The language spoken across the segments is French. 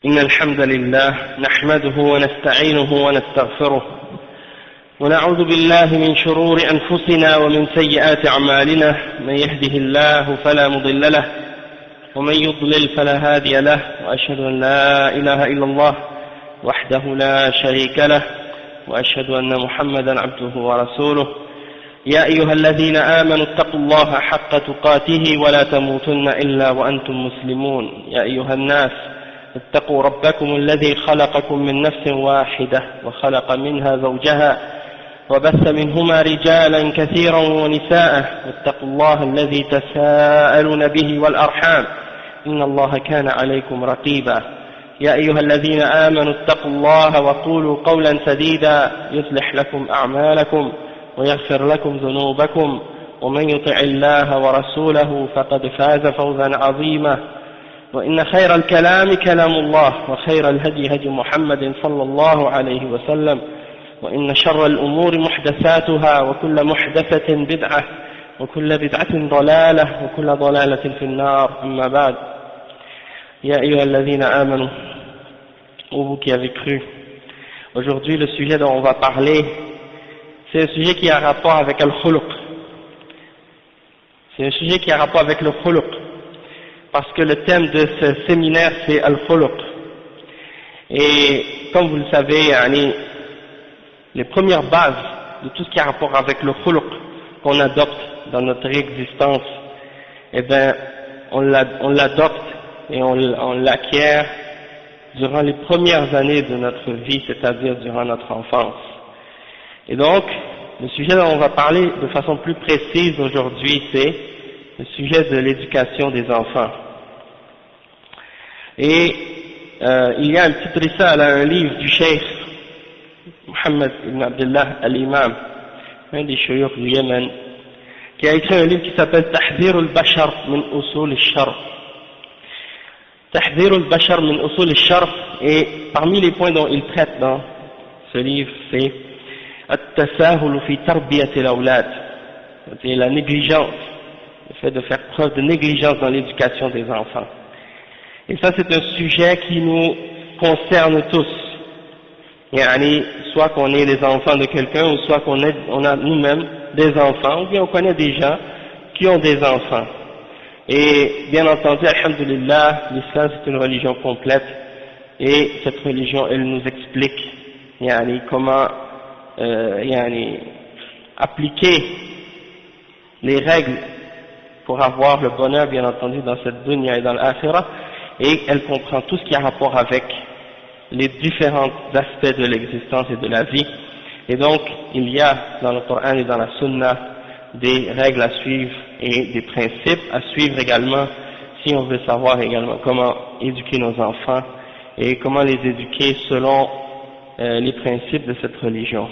إن الحمد لله نحمده ونستعينه ونستغفره ونعوذ بالله من شرور أنفسنا ومن سيئات أعمالنا. من يهده الله فلا مضل له ومن يضلل فلا هادي له، وأشهد أن لا إله إلا الله وحده لا شريك له، وأشهد أن محمدا عبده ورسوله. يا أيها الذين آمنوا اتقوا الله حق تقاته ولا تموتن إلا وأنتم مسلمون. يا أيها الناس اتقوا ربكم الذي خلقكم من نفس واحدة وخلق منها زوجها وبث منهما رجالا كثيرا ونساء، واتقوا الله الذي تساءلون به والأرحام إن الله كان عليكم رقيبا. يا أيها الذين آمنوا اتقوا الله وقولوا قولا سديدا يصلح لكم أعمالكم ويغفر لكم ذنوبكم، ومن يطع الله ورسوله فقد فاز فوزا عظيما. وإن خير الكلام كلام الله، وخير الهدي هدي محمد صلى الله عليه وسلم، وإن شر الأمور محدثاتها، وكل محدثة بدعة، وكل بدعة ضلالة، وكل ضلالة في النار. أما بعد. يا أيها الذين آمنوا، ô vous qui avez cru. Aujourd'hui, le sujet dont on va parler, c'est un sujet qui a rapport avec le khuluq. C'est un sujet qui a rapport avec le khuluq, parce que le thème de ce séminaire c'est al-khuluq. Et comme vous le savez, les premières bases de tout ce qui a rapport avec le khuluq qu'on adopte dans notre existence, eh bien, on l'adopte et on l'acquiert durant les premières années de notre vie, c'est-à-dire durant notre enfance. Et donc, le sujet dont on va parler de façon plus précise aujourd'hui, c'est le sujet de l'éducation des enfants. Et il y a un petit risale, un livre du cheikh Mohammed ibn Abdullah al-Imam, un des chouyouk du Yémen, qui a écrit un livre qui s'appelle Tahdhir al-Bashar min usul al-Shar. Tahdhir al-Bashar min usul al-Shar, et parmi les points dont il traite dans ce livre, c'est at-tasahul fi tarbiyat al-awlad, c'est la négligence, le fait de faire preuve de négligence dans l'éducation des enfants. Et ça, c'est un sujet qui nous concerne tous. Soit qu'on est les enfants de quelqu'un, ou soit qu'on a nous-mêmes des enfants, ou bien on connaît des gens qui ont des enfants. Et bien entendu, alhamdulillah, l'islam c'est une religion complète, et cette religion, elle nous explique comment appliquer les règles pour avoir le bonheur, bien entendu, dans cette dunya et dans l'akhirah, et elle comprend tout ce qui a rapport avec les différents aspects de l'existence et de la vie. Et donc, il y a dans le Coran et dans la Sunna des règles à suivre et des principes à suivre également, si on veut savoir également comment éduquer nos enfants et comment les éduquer selon les principes de cette religion.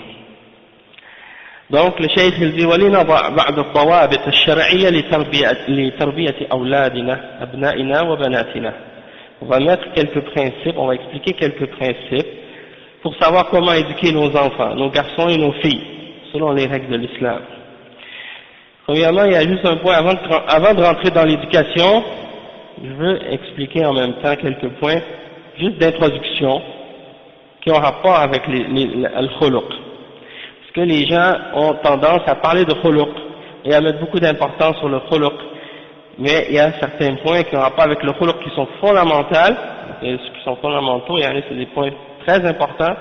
Donc, le cheikh il dit وَلِنَضَعْ بَعْضَ الضَّوَابِطِ الشَّرْعِيَّةِ لِتَرْبِيَةِ أَوْلَادِنَا أَبْنَائِنَا وَبَنَاتِنَا. On va mettre quelques principes, on va expliquer quelques principes pour savoir comment éduquer nos enfants, nos garçons et nos filles, selon les règles de l'islam. Premièrement, il y a juste un point, avant de rentrer dans l'éducation, je veux expliquer en même temps quelques points, juste d'introduction, qui ont rapport avec le khuluq. Parce que les gens ont tendance à parler de khuluq et à mettre beaucoup d'importance sur le khuluq. Mais il y a certains points qui ont rapport avec le khuluq qui sont fondamentaux, et ceux qui sont fondamentaux, c'est des points très importants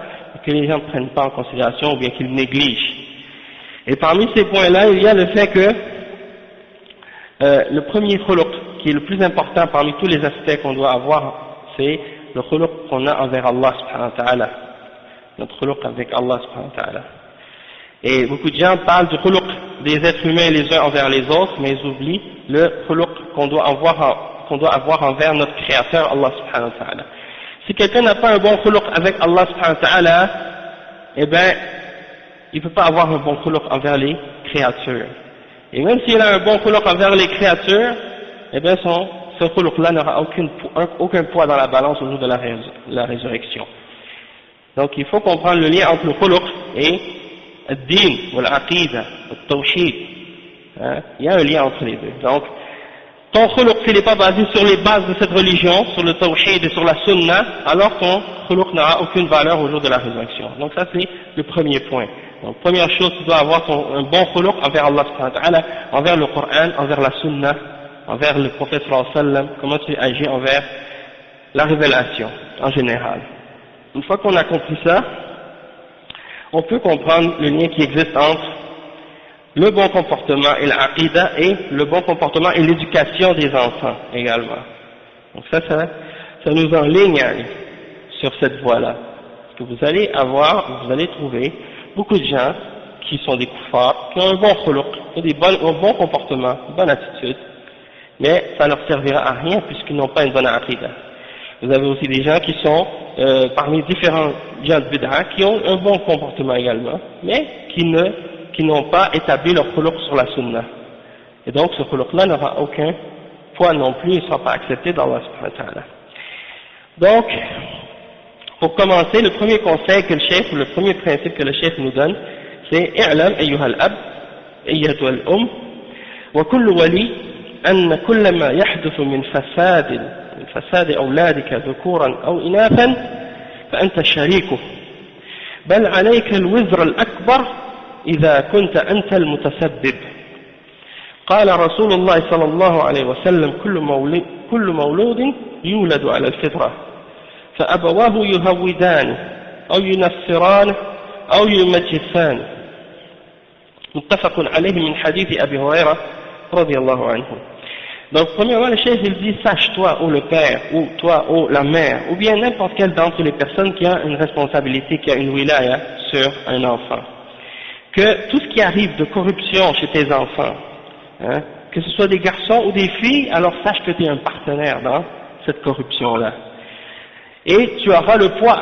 que les gens ne prennent pas en considération ou bien qu'ils négligent. Et parmi ces points-là, il y a le fait que le premier khuluq, qui est le plus important parmi tous les aspects qu'on doit avoir, c'est le khuluq qu'on a envers Allah subhanahu wa ta'ala, notre khuluq avec Allah subhanahu wa ta'ala. Et beaucoup de gens parlent du khuluq des êtres humains les uns envers les autres, mais ils oublient le khuluq qu'on doit avoir envers notre créateur Allah subhanahu wa ta'ala. Si quelqu'un n'a pas un bon khuluq avec Allah subhanahu wa ta'ala, eh ben, il ne peut pas avoir un bon khuluq envers les créatures. Et même s'il a un bon khuluq envers les créatures, eh bien, ce khuluq-là n'aura aucun poids dans la balance au jour de la résurrection. Donc, il faut comprendre le lien entre le khuluq et الدين والعقيدة والتوحيد. Il y a un lien entre les deux. Donc ton khuluq s'il n'est pas basé sur les bases de cette religion, sur le tawhid et sur la sunna, alors ton khuluq n'aura aucune valeur au jour de la résurrection. Donc ça c'est le premier point. Donc première chose, tu dois avoir un bon khuluq envers Allah subhanahu wa ta'ala, envers le Coran, envers la sunna, envers le prophète sallallahu alayhi wa sallam, comment tu agis envers la révélation en général. Une fois qu'on a compris ça, on peut comprendre le lien qui existe entre le bon comportement et l'aqidah et le bon comportement et l'éducation des enfants également. Donc ça nous enligne sur cette voie-là. Parce que vous allez trouver beaucoup de gens qui sont des koufars, qui ont un bon khuluq, qui ont un bon comportement, une bonne attitude, mais ça ne leur servira à rien puisqu'ils n'ont pas une bonne aqidah. Vous avez aussi des gens qui sont parmi différents gens de bid'a qui ont un bon comportement également, mais qui n'ont pas établi leur khuluq sur la sunna. Et donc ce khuluq-là n'aura aucun poids non plus, il ne sera pas accepté d'Allah subhanahu wa ta'ala. Donc, pour commencer, le premier conseil que le premier principe que le chef nous donne, c'est i'lam ayyuha al-ab, ayyatuha al-um, wa kullu wali anna kulla ma yahduthu min fasad awladika dhukuran aw inathan fa anta sharikuh bal alayka al-wizr al-akbar إذا كنت أنت المتسبب. قال رسول الله صلى الله عليه وسلم كل مولود يولد على الفطرة فأبواه يهودانه أو ينصرانه أو يمجسانه. متفق عليه من حديث أبي هريرة رضي الله عنه. Donc premièrement le chef il dit sache toi ou le père ou toi ou la mère ou bien n'importe quelle d'entre les personnes qui a une responsabilité, qui a une wilaya sur un enfant, que tout ce qui arrive de corruption chez tes enfants, hein, que ce soit des garçons ou des filles, alors sache que tu es un partenaire dans cette corruption-là. Et tu auras le poids,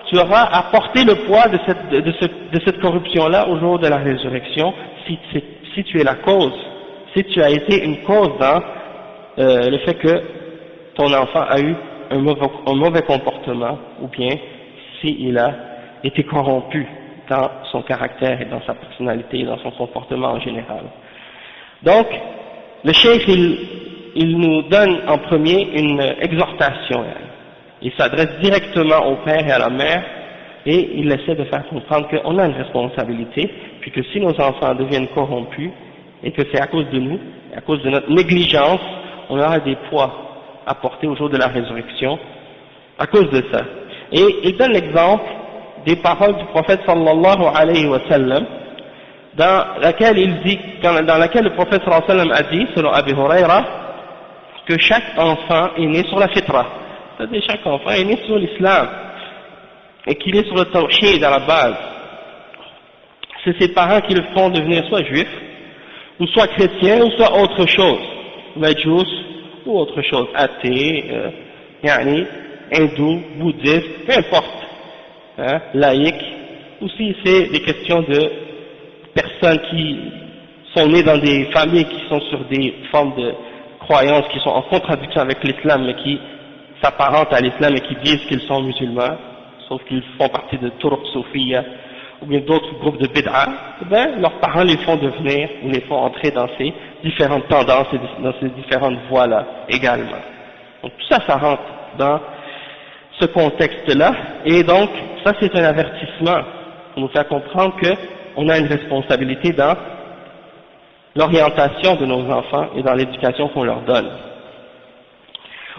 tu auras à porter le poids de cette corruption-là au jour de la résurrection, si tu es la cause, si tu as été une cause dans le fait que ton enfant a eu un mauvais comportement, ou bien s'il a été corrompu dans son caractère et dans sa personnalité et dans son comportement en général. Donc, le cheikh, il nous donne en premier une exhortation. Il s'adresse directement au père et à la mère et il essaie de faire comprendre qu'on a une responsabilité, puis que si nos enfants deviennent corrompus et que c'est à cause de nous, à cause de notre négligence, on aura des poids à porter au jour de la résurrection à cause de ça. Et il donne l'exemple des paroles du prophète sallallahu alayhi wa sallam, dans laquelle le prophète sallallahu alayhi wa sallam a dit, selon Abu Huraira, que chaque enfant est né sur la fitra, c'est-à-dire chaque enfant est né sur l'islam, et qu'il est sur le tawhid à la base. C'est ses parents qui le font devenir soit juif, ou soit chrétien, ou soit autre chose, majous, ou autre chose, athée, hindou, bouddhiste, peu importe. Hein, laïque, ou si c'est des questions de personnes qui sont nées dans des familles qui sont sur des formes de croyances qui sont en contradiction avec l'islam, mais qui s'apparentent à l'islam et qui disent qu'ils sont musulmans, sauf qu'ils font partie de Turq Soufia, ou bien d'autres groupes de bid'a, ben, leurs parents les font devenir, ou les font entrer dans ces différentes tendances et dans ces différentes voies-là également. Donc tout ça, ça rentre dans ce contexte-là, et donc ça c'est un avertissement pour nous faire comprendre qu'on a une responsabilité dans l'orientation de nos enfants et dans l'éducation qu'on leur donne.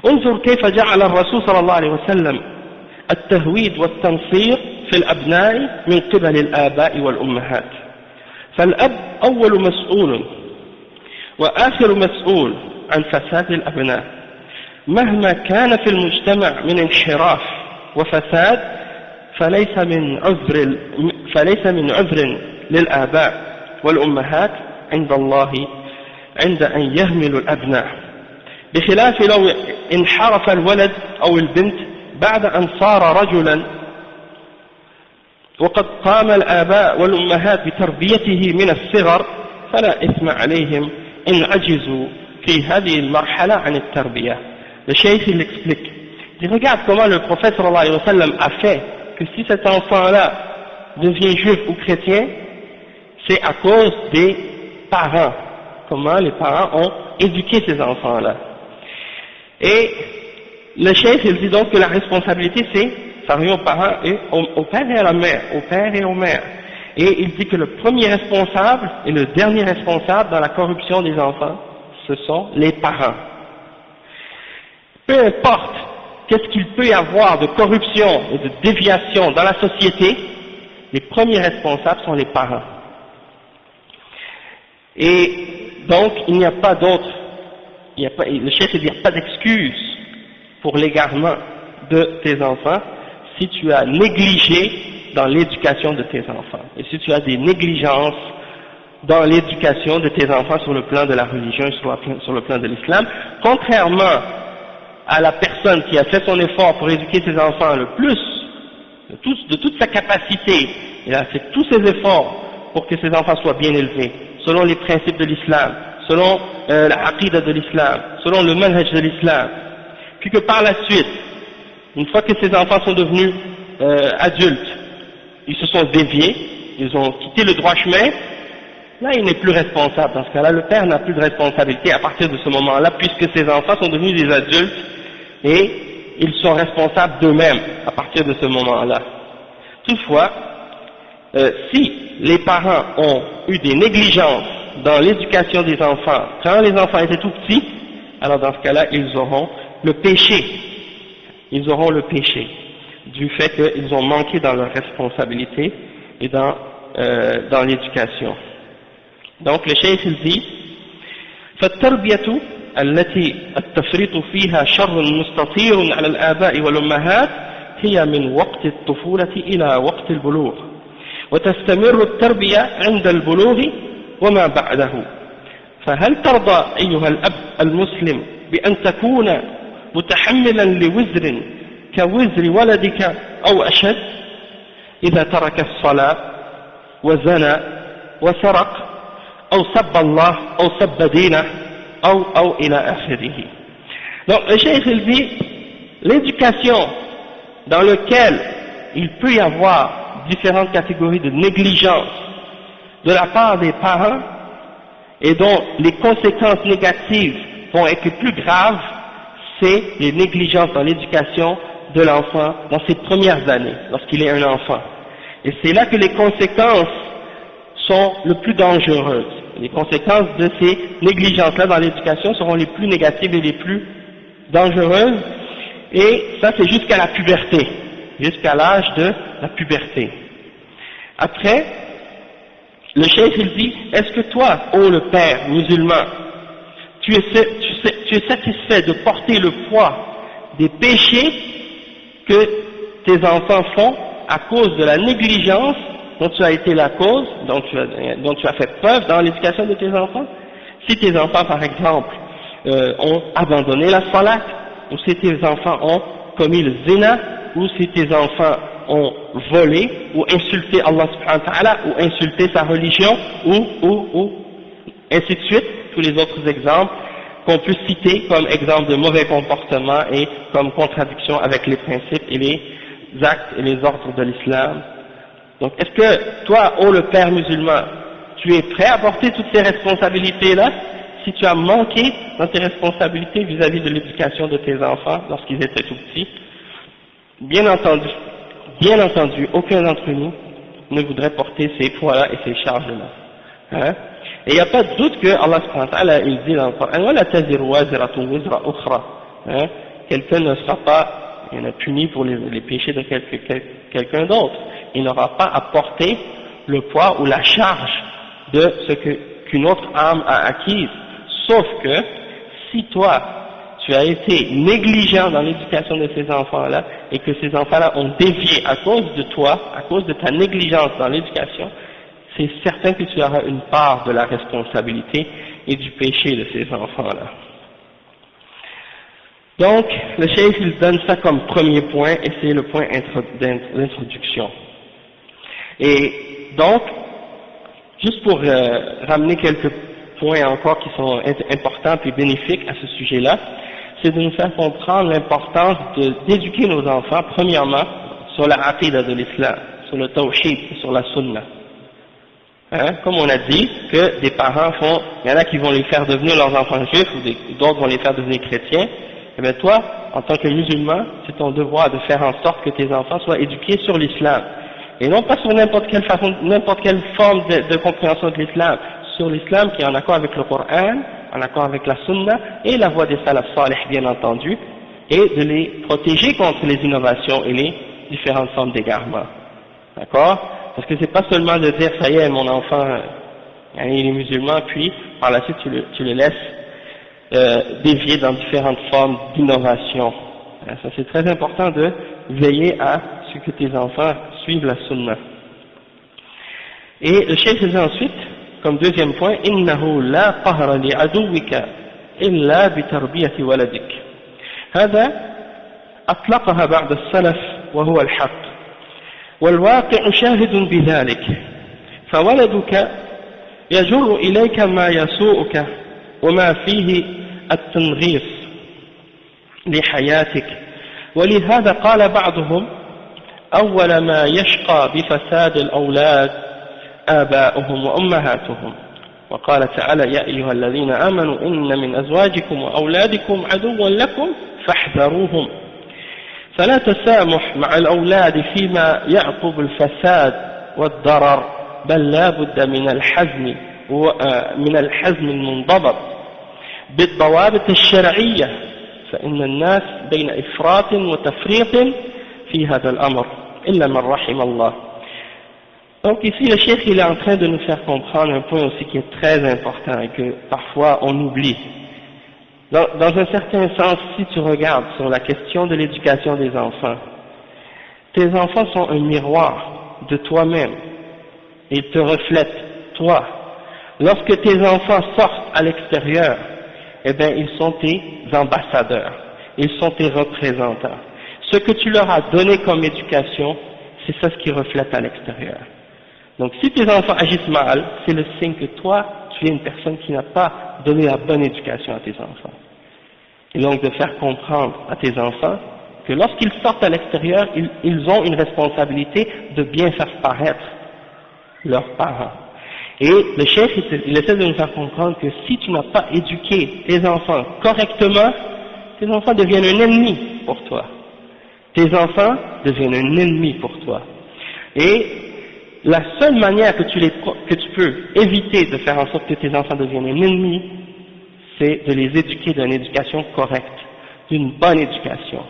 انظر كيف جعل الرسول صلى الله عليه وسلم التهويد والتنصير في الأبناء من قبل الآباء والأمهات. فالأب أول مسؤول وآخر مسؤول عن فساد الأبناء مهما كان في المجتمع من انحراف وفساد فليس من عذر للآباء والأمهات عند الله عند أن يهملوا الأبناء، بخلاف لو انحرف الولد أو البنت بعد أن صار رجلا وقد قام الآباء والأمهات بتربيته من الصغر فلا إثم عليهم إن عجزوا في هذه المرحلة عن التربية. Le cheikh il explique, il regarde comment le prophète sallallahu alayhi wa sallam a fait que si cet enfant-là devient juif ou chrétien, c'est à cause des parents comment les parents ont éduqué ces enfants-là. Et le cheikh, il dit donc que la responsabilité, ça revient aux parents et au père et à la mère, au père et aux mères. Et il dit que le premier responsable et le dernier responsable dans la corruption des enfants, ce sont les parents. Peu importe qu'est-ce qu'il peut y avoir de corruption et de déviation dans la société, les premiers responsables sont les parents. Et donc, il n'y a pas d'autre, le chef il n'y a pas d'excuse pour l'égarement de tes enfants si tu as négligé dans l'éducation de tes enfants. Et si tu as des négligences dans l'éducation de tes enfants sur le plan de la religion et sur le plan de l'islam, contrairement à la personne qui a fait son effort pour éduquer ses enfants le plus, de toute sa capacité, il a fait tous ses efforts pour que ses enfants soient bien élevés, selon les principes de l'islam, selon la aqidah de l'islam, selon le manhaj de l'islam, puis que par la suite, une fois que ces enfants sont devenus adultes, ils se sont déviés, ils ont quitté le droit chemin, là il n'est plus responsable. Dans ce cas-là, le père n'a plus de responsabilité à partir de ce moment-là, puisque ses enfants sont devenus des adultes et ils sont responsables d'eux-mêmes à partir de ce moment-là. Toutefois, si les parents ont eu des négligences dans l'éducation des enfants, quand les enfants étaient tout petits, alors dans ce cas-là, ils auront le péché. Ils auront le péché du fait qu'ils ont manqué dans leur responsabilité et dans l'éducation. Donc le cheikh il dit فالتربية التي التفريط فيها شر مستطير على الآباء والأمهات هي من وقت الطفولة إلى وقت البلوغ وتستمر التربية عند البلوغ وما بعده. فهل ترضى أيها الأب المسلم بأن تكون متحملا لوزر كوزر ولدك أو أشد إذا ترك الصلاة وزنى وسرق أو سب الله أو سب دينه أو إلى آخره. Donc le cheikh il dit l'éducation dans laquelle il peut y avoir différentes catégories de négligence de la part des parents et dont les conséquences négatives vont être les plus graves, c'est les négligences dans l'éducation de l'enfant dans ses premières années, lorsqu'il est un enfant. Et c'est là que les conséquences sont le plus dangereuses. Les conséquences de ces négligences-là dans l'éducation seront les plus négatives et les plus dangereuses, et ça c'est jusqu'à la puberté, jusqu'à l'âge de la puberté. Après, le cheikh il dit, est-ce que toi, ô le père musulman, tu es satisfait de porter le poids des péchés que tes enfants font à cause de la négligence dont tu as été la cause, dont tu as fait preuve dans l'éducation de tes enfants? Si tes enfants, par exemple, ont abandonné la salat, ou si tes enfants ont commis le zina, ou si tes enfants ont volé, ou insulté Allah subhanahu wa ta'ala, ou insulté sa religion, ou ainsi de suite, tous les autres exemples qu'on peut citer comme exemple de mauvais comportement et comme contradiction avec les principes et les actes et les ordres de l'islam. Donc, est-ce que toi, ô le père musulman, tu es prêt à porter toutes ces responsabilités-là si tu as manqué dans tes responsabilités vis-à-vis de l'éducation de tes enfants lorsqu'ils étaient tout petits? Bien entendu, aucun d'entre nous ne voudrait porter ces poids-là et ces charges-là. Hein? Et il n'y a pas de doute que Allah subhanahu wa ta'ala, il dit dans le Coran, وَلَا تَزِرُ وَازِرَةٌ وِزْرَ أُخْرَى. Quelqu'un ne sera pas puni pour les péchés de quelqu'un d'autre. Il n'aura pas à porter le poids ou la charge de ce qu'une autre âme a acquise. Sauf que, si toi, tu as été négligent dans l'éducation de ces enfants-là, et que ces enfants-là ont dévié à cause de toi, à cause de ta négligence dans l'éducation, c'est certain que tu auras une part de la responsabilité et du péché de ces enfants-là. Donc, le cheikh il donne ça comme premier point, et c'est le point d'introduction. Et donc, juste pour ramener quelques points encore qui sont importants et bénéfiques à ce sujet-là, c'est de nous faire comprendre l'importance d'éduquer nos enfants, premièrement, sur la aqidah de l'islam, sur le tawhid et sur la sunna. Hein, comme on a dit que des parents font, il y en a qui vont les faire devenir leurs enfants juifs ou d'autres vont les faire devenir chrétiens. Et bien toi, en tant que musulman, c'est ton devoir de faire en sorte que tes enfants soient éduqués sur l'islam. Et non pas sur n'importe quelle façon, n'importe quelle forme de compréhension de l'islam, sur l'islam qui est en accord avec le Coran, en accord avec la Sunna et la voie des salaf salih bien entendu, et de les protéger contre les innovations et les différentes formes d'égarement. D'accord? Parce que c'est pas seulement de dire ça y est mon enfant il est musulman puis par la suite tu le laisses dévier dans différentes formes d'innovation. Ça c'est très important de veiller à ce que tes enfants suivent la sunna. Et le cheikh faisait ensuite comme deuxième point innahu la qahra li aduwika illa bi tarbiyati waladik. هذا أطلقها بعض السلف وهو الحق والواقع شاهد بذلك فولدك يجر إليك ما يسوءك وما فيه التنغيص لحياتك ولهذا قال بعضهم أول ما يشقى بفساد الأولاد آباؤهم وأمهاتهم وقال تعالى يا أيها الذين آمنوا إن من أزواجكم وأولادكم عدوا لكم فاحذروهم فلا تسامح مع الأولاد فيما يعقب الفساد والضرر بل لا بد من الحزم المنضبط بالضوابط الشرعية فإن الناس بين إفراط وتفريط في هذا الأمر إلا من رحم الله. Donc ici le cheikh il est en train de nous faire comprendre un point aussi qui est très important et que parfois on oublie. Dans un certain sens, si tu regardes sur la question de l'éducation des enfants, tes enfants sont un miroir de toi-même. Ils te reflètent, toi. Lorsque tes enfants sortent à l'extérieur, eh bien, ils sont tes ambassadeurs, ils sont tes représentants. Ce que tu leur as donné comme éducation, c'est ça ce qui reflète à l'extérieur. Donc si tes enfants agissent mal, c'est le signe que toi, tu es une personne qui n'a pas donné la bonne éducation à tes enfants. Et donc de faire comprendre à tes enfants que lorsqu'ils sortent à l'extérieur, ils ont une responsabilité de bien faire paraître leurs parents. Et le chef, il essaie de nous faire comprendre que si tu n'as pas éduqué tes enfants correctement, tes enfants deviennent un ennemi pour toi. Tes enfants deviennent un ennemi pour toi. Et la seule manière que tu peux éviter de faire en sorte que tes enfants deviennent un ennemi, c'est de les éduquer d'une éducation correcte, d'une bonne éducation.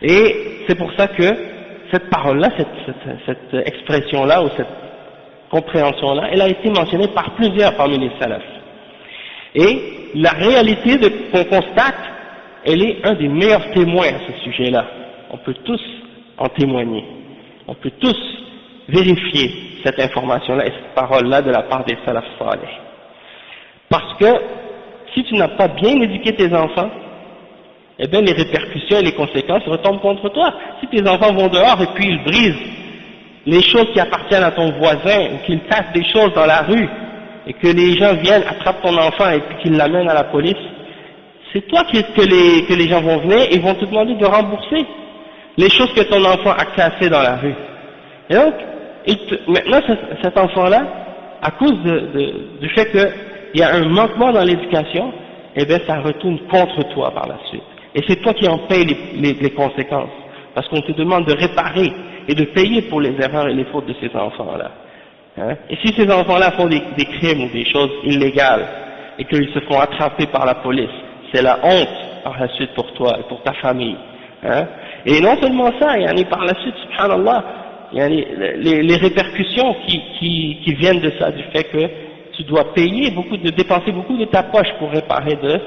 Et c'est pour ça que cette parole-là, cette expression-là, ou cette compréhension-là, elle a été mentionnée par plusieurs parmi les salafs. Et la réalité qu'on constate, elle est un des meilleurs témoins à ce sujet-là. On peut tous en témoigner. On peut tous vérifier cette information-là et cette parole-là de la part des salafs salih. Parce que si tu n'as pas bien éduqué tes enfants, eh bien les répercussions et les conséquences retombent contre toi. Si tes enfants vont dehors et puis ils brisent les choses qui appartiennent à ton voisin, ou qu'ils cassent des choses dans la rue, et que les gens viennent, attrapent ton enfant et puis qu'ils l'amènent à la police, c'est toi que les gens vont venir et vont te demander de rembourser les choses que ton enfant a cassées dans la rue. Et donc, maintenant cet enfant-là, à cause du fait qu'il y a un manquement dans l'éducation, eh bien ça retourne contre toi par la suite. Et c'est toi qui en payes les conséquences, parce qu'on te demande de réparer et de payer pour les erreurs et les fautes de ces enfants-là. Hein? Et si ces enfants-là font des crimes ou des choses illégales, et qu'ils se font attraper par la police, c'est la honte par la suite pour toi et pour ta famille. Hein? Et non seulement ça, par la suite, subhanallah, les répercussions qui viennent de ça, du fait que tu dois dépenser beaucoup de ta poche pour réparer de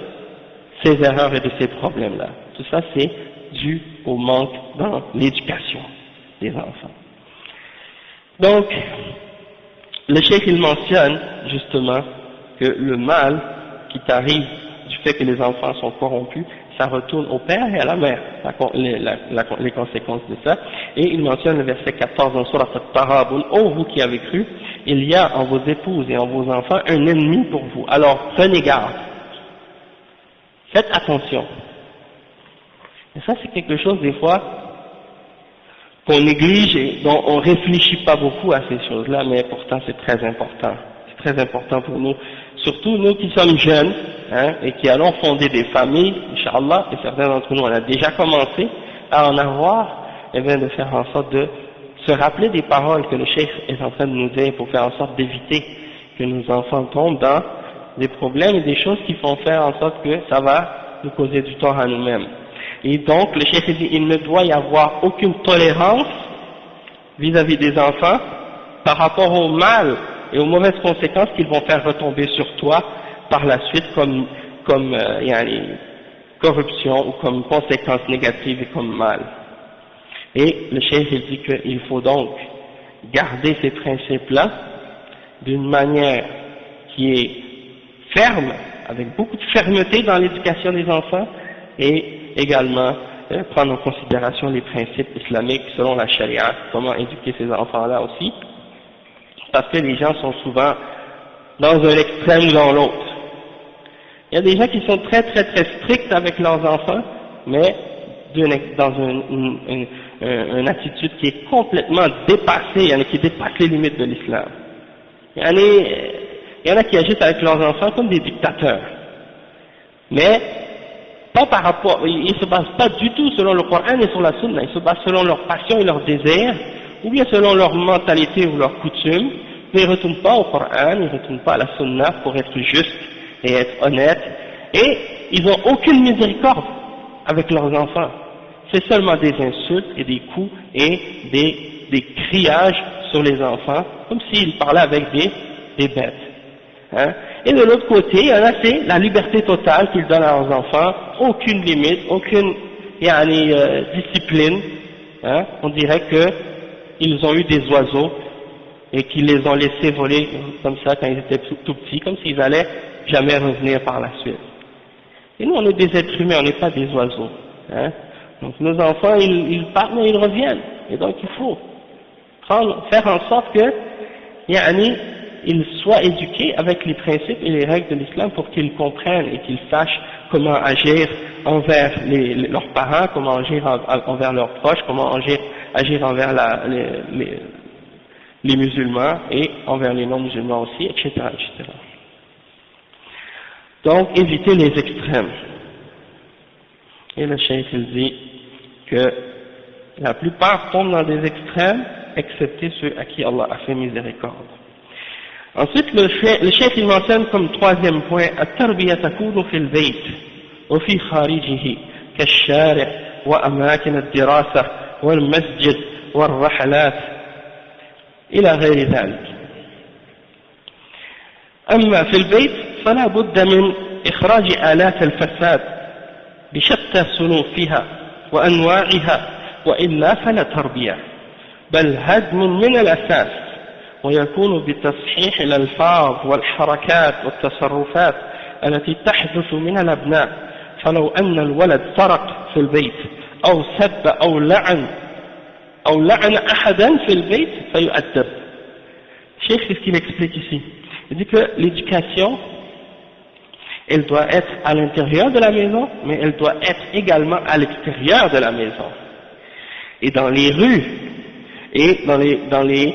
ces erreurs et de ces problèmes-là. Tout ça, c'est dû au manque dans l'éducation des enfants. Donc, le cheikh il mentionne justement que le mal qui t'arrive du fait que les enfants sont corrompus, ça retourne au père et à la mère, les conséquences de ça. Et il mentionne le verset 14 dans Surat At-Taghabun, ô vous qui avez cru, il y a en vos épouses et en vos enfants un ennemi pour vous. Alors prenez garde. Faites attention. Et ça c'est quelque chose des fois qu'on néglige et dont on réfléchit pas beaucoup à ces choses-là, mais pourtant c'est très important. C'est très important pour nous, surtout nous qui sommes jeunes, hein, et qui allons fonder des familles, Inch'Allah, et certains d'entre nous on a déjà commencé à en avoir, et bien de faire en sorte de se rappeler des paroles que le cheikh est en train de nous dire pour faire en sorte d'éviter que nos enfants tombent dans des problèmes et des choses qui font faire en sorte que ça va nous causer du tort à nous-mêmes. Et donc, le cheikh dit, il ne doit y avoir aucune tolérance vis-à-vis des enfants par rapport au mal et aux mauvaises conséquences qu'ils vont faire retomber sur toi par la suite comme corruption ou comme conséquences négatives et comme mal. Et le cheikh dit qu'il faut donc garder ces principes-là d'une manière qui est ferme, avec beaucoup de fermeté dans l'éducation des enfants, et également prendre en considération les principes islamiques selon la charia, comment éduquer ces enfants-là aussi, parce que les gens sont souvent dans un extrême ou dans l'autre. Il y a des gens qui sont très très très stricts avec leurs enfants, mais dans une attitude qui est complètement dépassée, qui dépasse les limites de l'islam. Il y en a qui agissent avec leurs enfants comme des dictateurs, mais pas par rapport, ils ne se basent pas du tout selon le Coran et sur la Sunna, ils se basent selon leur passion et leurs désirs, ou bien selon leur mentalité ou leurs coutumes, mais ils ne retournent pas au Coran, ils ne retournent pas à la Sunna pour être justes et être honnêtes, et ils n'ont aucune miséricorde avec leurs enfants. C'est seulement des insultes et des coups et des criages sur les enfants, comme s'ils parlaient avec des bêtes. Hein? Et de l'autre côté, il y en a, c'est la liberté totale qu'ils donnent à leurs enfants, aucune limite, aucune discipline. Hein? On dirait qu'ils ont eu des oiseaux et qu'ils les ont laissés voler comme ça quand ils étaient tout petits, comme s'ils allaient jamais revenir par la suite. Et nous, on est des êtres humains, on n'est pas des oiseaux. Hein? Donc nos enfants, ils partent mais ils reviennent. Et donc il faut faire en sorte que ils soient éduqués avec les principes et les règles de l'islam pour qu'ils comprennent et qu'ils sachent comment agir envers leurs parents, comment agir envers leurs proches, comment agir envers les musulmans et envers les non-musulmans aussi, etc., etc. Donc éviter les extrêmes. Et le cheikh il dit que la plupart tombent dans des extrêmes, excepté ceux à qui Allah a fait miséricorde. Ensuite, le cheikh il mentionne comme troisième point, التربية تكون في البيت وفي خارجه كالشارع وأماكن الدراسة والمسجد والرحلات إلى غير ذلك. أما في البيت فلا بد من إخراج آلات الفساد بشتى صنوفها وأنواعها، وإلا فلا تربية، بل هدم من الأساس، ويكون بتصحيح الألفاظ والحركات والتصرفات التي تحدث من الأبناء. فلو أن الولد سرق في البيت أو سب أو لعن أحدا في البيت فيؤدب. Cheikh, c'est ce qu'il explique ici. Il dit que l'éducation, elle doit être à l'intérieur de la maison, mais elle doit être également à l'extérieur de la maison. Et dans les rues, et dans les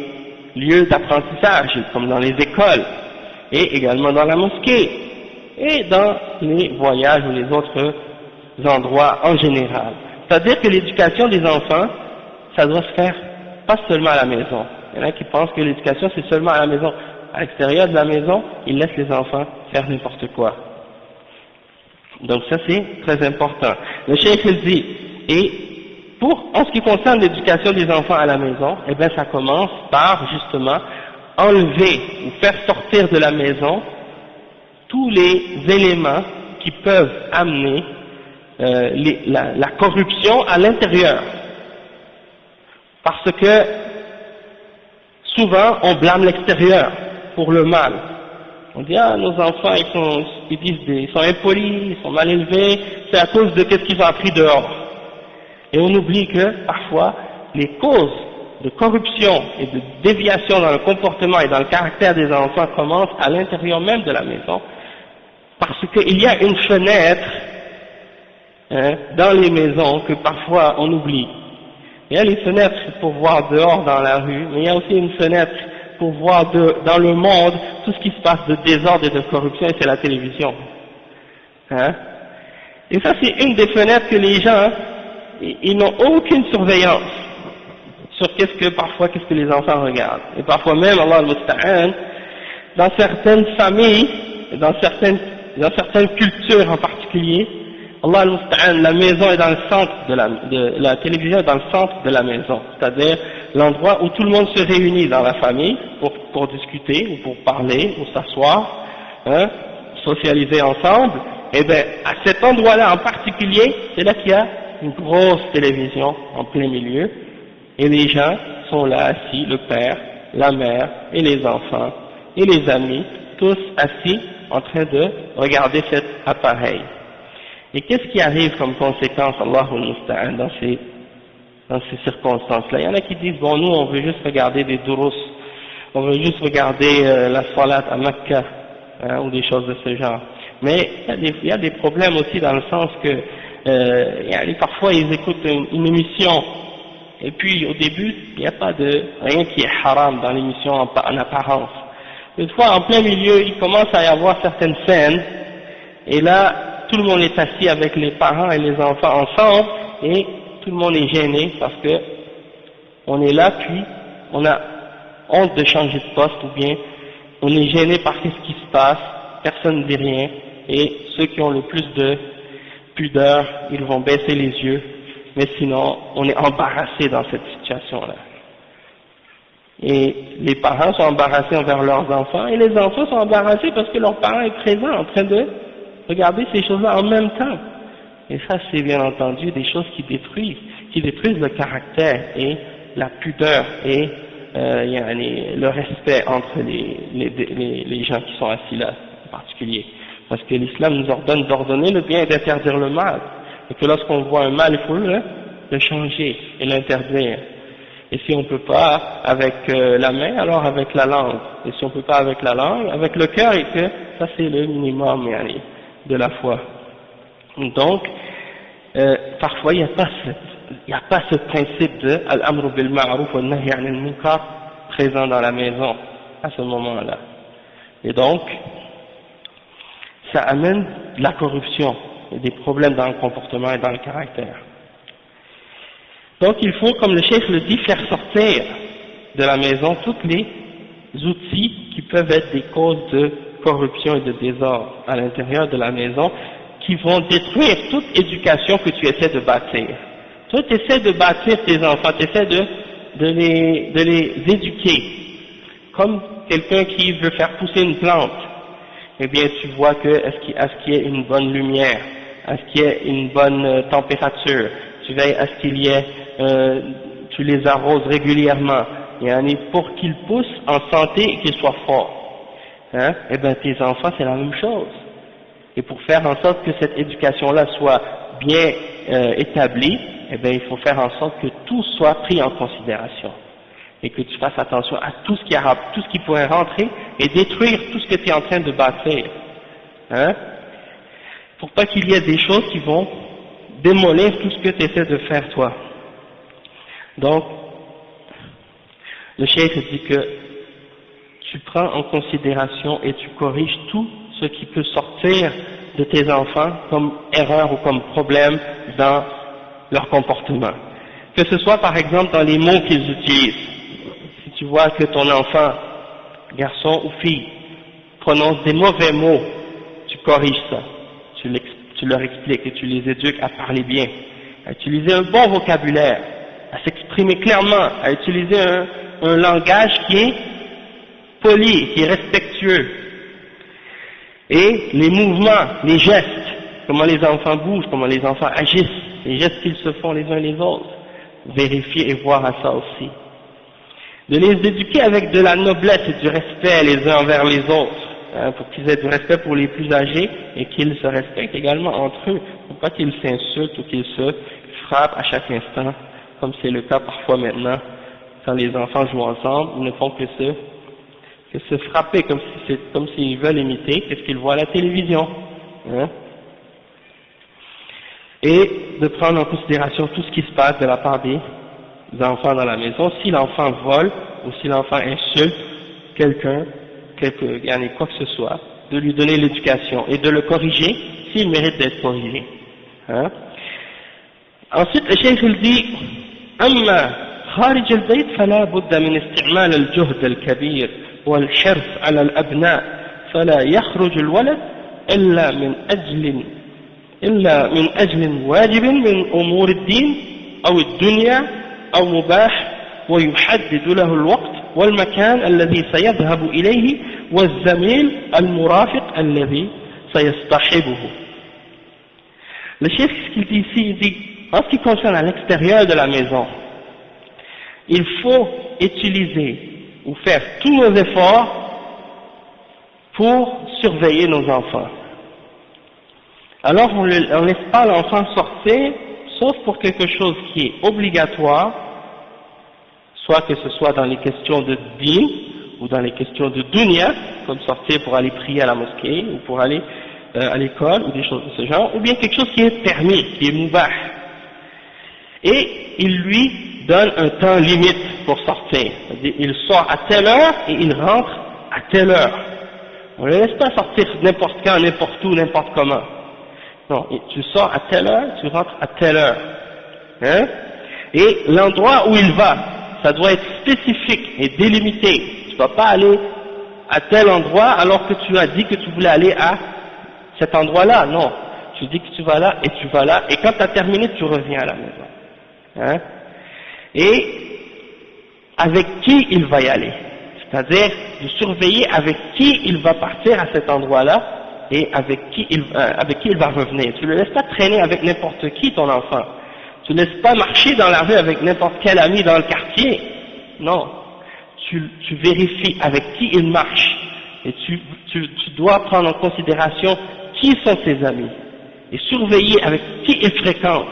lieux d'apprentissage, comme dans les écoles, et également dans la mosquée, et dans les voyages ou les autres endroits en général. C'est-à-dire que l'éducation des enfants, ça doit se faire pas seulement à la maison. Il y en a qui pensent que l'éducation c'est seulement à la maison. À l'extérieur de la maison, ils laissent les enfants faire n'importe quoi. Donc ça c'est très important. Le cheikh dit, et en ce qui concerne l'éducation des enfants à la maison, eh bien ça commence par justement enlever ou faire sortir de la maison tous les éléments qui peuvent amener la corruption à l'intérieur. Parce que souvent on blâme l'extérieur pour le mal. On dit nos enfants ils sont impolis, ils sont mal élevés, c'est à cause de qu'est-ce qu'ils ont appris dehors. Et on oublie que parfois les causes de corruption et de déviation dans le comportement et dans le caractère des enfants commencent à l'intérieur même de la maison, parce qu'il y a une fenêtre dans les maisons que parfois on oublie. Il y a les fenêtres pour voir dehors dans la rue, mais il y a aussi une fenêtre pour voir dans le monde tout ce qui se passe de désordre et de corruption, et c'est la télévision. Hein? Et ça, c'est une des fenêtres que les gens, ils n'ont aucune surveillance sur qu'est-ce que les enfants regardent. Et parfois même, Allah al-Musta'an, dans certaines familles, dans certaines cultures en particulier, Allah al-Musta'an, la maison est dans le centre la télévision est dans le centre de la maison, c'est-à-dire l'endroit où tout le monde se réunit dans la famille pour discuter ou pour parler ou s'asseoir, hein, socialiser ensemble. Et bien, à cet endroit-là en particulier, c'est là qu'il y a une grosse télévision en plein milieu, et les gens sont là assis, le père, la mère et les enfants et les amis, tous assis en train de regarder cet appareil. Et qu'est-ce qui arrive comme conséquence, Allahu al-Musta'an, dans ces circonstances-là? Il y en a qui disent, bon, nous on veut juste regarder des durus, on veut juste regarder la salat à Mecca, hein, ou des choses de ce genre. Mais il y a des problèmes aussi dans le sens que parfois ils écoutent une émission, et puis au début il n'y a pas de rien qui est haram dans l'émission en apparence. Une fois en plein milieu, il commence à y avoir certaines scènes, et là tout le monde est assis avec les parents et les enfants ensemble, et tout le monde est gêné parce que on est là, puis on a honte de changer de poste, ou bien on est gêné par ce qui se passe, personne ne dit rien, et ceux qui ont le plus de pudeur, ils vont baisser les yeux, mais sinon on est embarrassé dans cette situation-là. Et les parents sont embarrassés envers leurs enfants, et les enfants sont embarrassés parce que leur parent est présent en train de regarder ces choses-là en même temps. Et ça, c'est bien entendu des choses qui détruisent le caractère et la pudeur et le respect entre les gens qui sont assis là, en particulier. Parce que l'islam nous ordonne d'ordonner le bien et d'interdire le mal. Et que lorsqu'on voit un mal, il faut le changer et l'interdire. Et si on ne peut pas avec la main, alors avec la langue. Et si on ne peut pas avec la langue, avec le cœur, et que ça c'est le minimum de la foi. Donc, parfois il n'y a pas ce principe de al-amru bil ma'ruf wa nahy 'anil munkar présent dans la maison à ce moment-là. Et donc, ça amène de la corruption et des problèmes dans le comportement et dans le caractère. Donc il faut, comme le chef le dit, faire sortir de la maison tous les outils qui peuvent être des causes de corruption et de désordre à l'intérieur de la maison, qui vont détruire toute éducation que tu essaies de bâtir. Toi, tu essaies de bâtir tes enfants, tu essaies de les éduquer, comme quelqu'un qui veut faire pousser une plante. Eh bien, tu vois que à ce qu'il y ait une bonne lumière, à ce qu'il y ait une bonne température, tu veilles à ce qu'il y ait, tu les arroses régulièrement, pour qu'ils poussent en santé et qu'ils soient forts. Hein? Eh bien, tes enfants, c'est la même chose. Et pour faire en sorte que cette éducation-là soit bien établie, eh bien, il faut faire en sorte que tout soit pris en considération. Et que tu fasses attention à tout ce qui pourrait rentrer et détruire tout ce que tu es en train de bâtir. Hein? Pour pas qu'il y ait des choses qui vont démolir tout ce que tu essaies de faire toi. Donc, le cheikh dit que tu prends en considération et tu corriges tout ce qui peut sortir de tes enfants comme erreur ou comme problème dans leur comportement. Que ce soit par exemple dans les mots qu'ils utilisent. Si tu vois que ton enfant, garçon ou fille, prononce des mauvais mots, tu corriges ça. Tu leur expliques et tu les éduques à parler bien, à utiliser un bon vocabulaire, à s'exprimer clairement, à utiliser un langage qui est poli, qui est respectueux. Et les mouvements, les gestes, comment les enfants bougent, comment les enfants agissent, les gestes qu'ils se font les uns les autres, vérifier et voir à ça aussi. De les éduquer avec de la noblesse et du respect les uns envers les autres, pour qu'ils aient du respect pour les plus âgés et qu'ils se respectent également entre eux, pour pas qu'ils s'insultent ou qu'ils se frappent à chaque instant, comme c'est le cas parfois maintenant, quand les enfants jouent ensemble, ils ne font que se frapper comme s'ils veulent imiter qu'est-ce qu'ils voient à la télévision. Hein? Et de prendre en considération tout ce qui se passe de la part enfants dans la maison, si l'enfant vole ou si l'enfant insulte quelqu'un, quoi que ce soit, de lui donner l'éducation et de le corriger s'il mérite d'être corrigé. Hein? Ensuite, le cheikh il dit أما خارج البيت فلا بد من استعمال الجهد الكبير والحرص على الأبناء فلا يخرج الولد إلا من أجل واجب من أمور الدين أو الدنيا أو مباح ويحدد له الوقت والمكان الذي سيذهب إليه والزميل المرافق الذي سيصطحبه. Le chef, ce qu'il dit ici, il dit, en ce qui concerne à l'extérieur de la maison, il faut utiliser ou faire tous nos efforts pour surveiller nos enfants. Alors on ne laisse pas l'enfant sortir, sauf pour quelque chose qui est obligatoire, soit que ce soit dans les questions de din ou dans les questions de dunya, comme sortir pour aller prier à la mosquée ou pour aller à l'école ou des choses de ce genre, ou bien quelque chose qui est permis, qui est mubah. Et il lui donne un temps limite pour sortir. C'est-à-dire, il sort à telle heure et il rentre à telle heure. On ne le laisse pas sortir n'importe quand, n'importe où, n'importe comment. Non, tu sors à telle heure, tu rentres à telle heure. Hein? Et l'endroit où il va, ça doit être spécifique et délimité. Tu ne vas pas aller à tel endroit alors que tu as dit que tu voulais aller à cet endroit-là. Non, tu dis que tu vas là et tu vas là, et quand tu as terminé, tu reviens à la maison. Hein? Et avec qui il va y aller, c'est-à-dire de surveiller avec qui il va partir à cet endroit-là et avec qui il va revenir. Tu ne le laisses pas traîner avec n'importe qui, ton enfant. Tu ne laisses pas marcher dans la rue avec n'importe quel ami dans le quartier. Non, tu vérifies avec qui il marche et tu dois prendre en considération qui sont ses amis et surveiller avec qui il fréquente.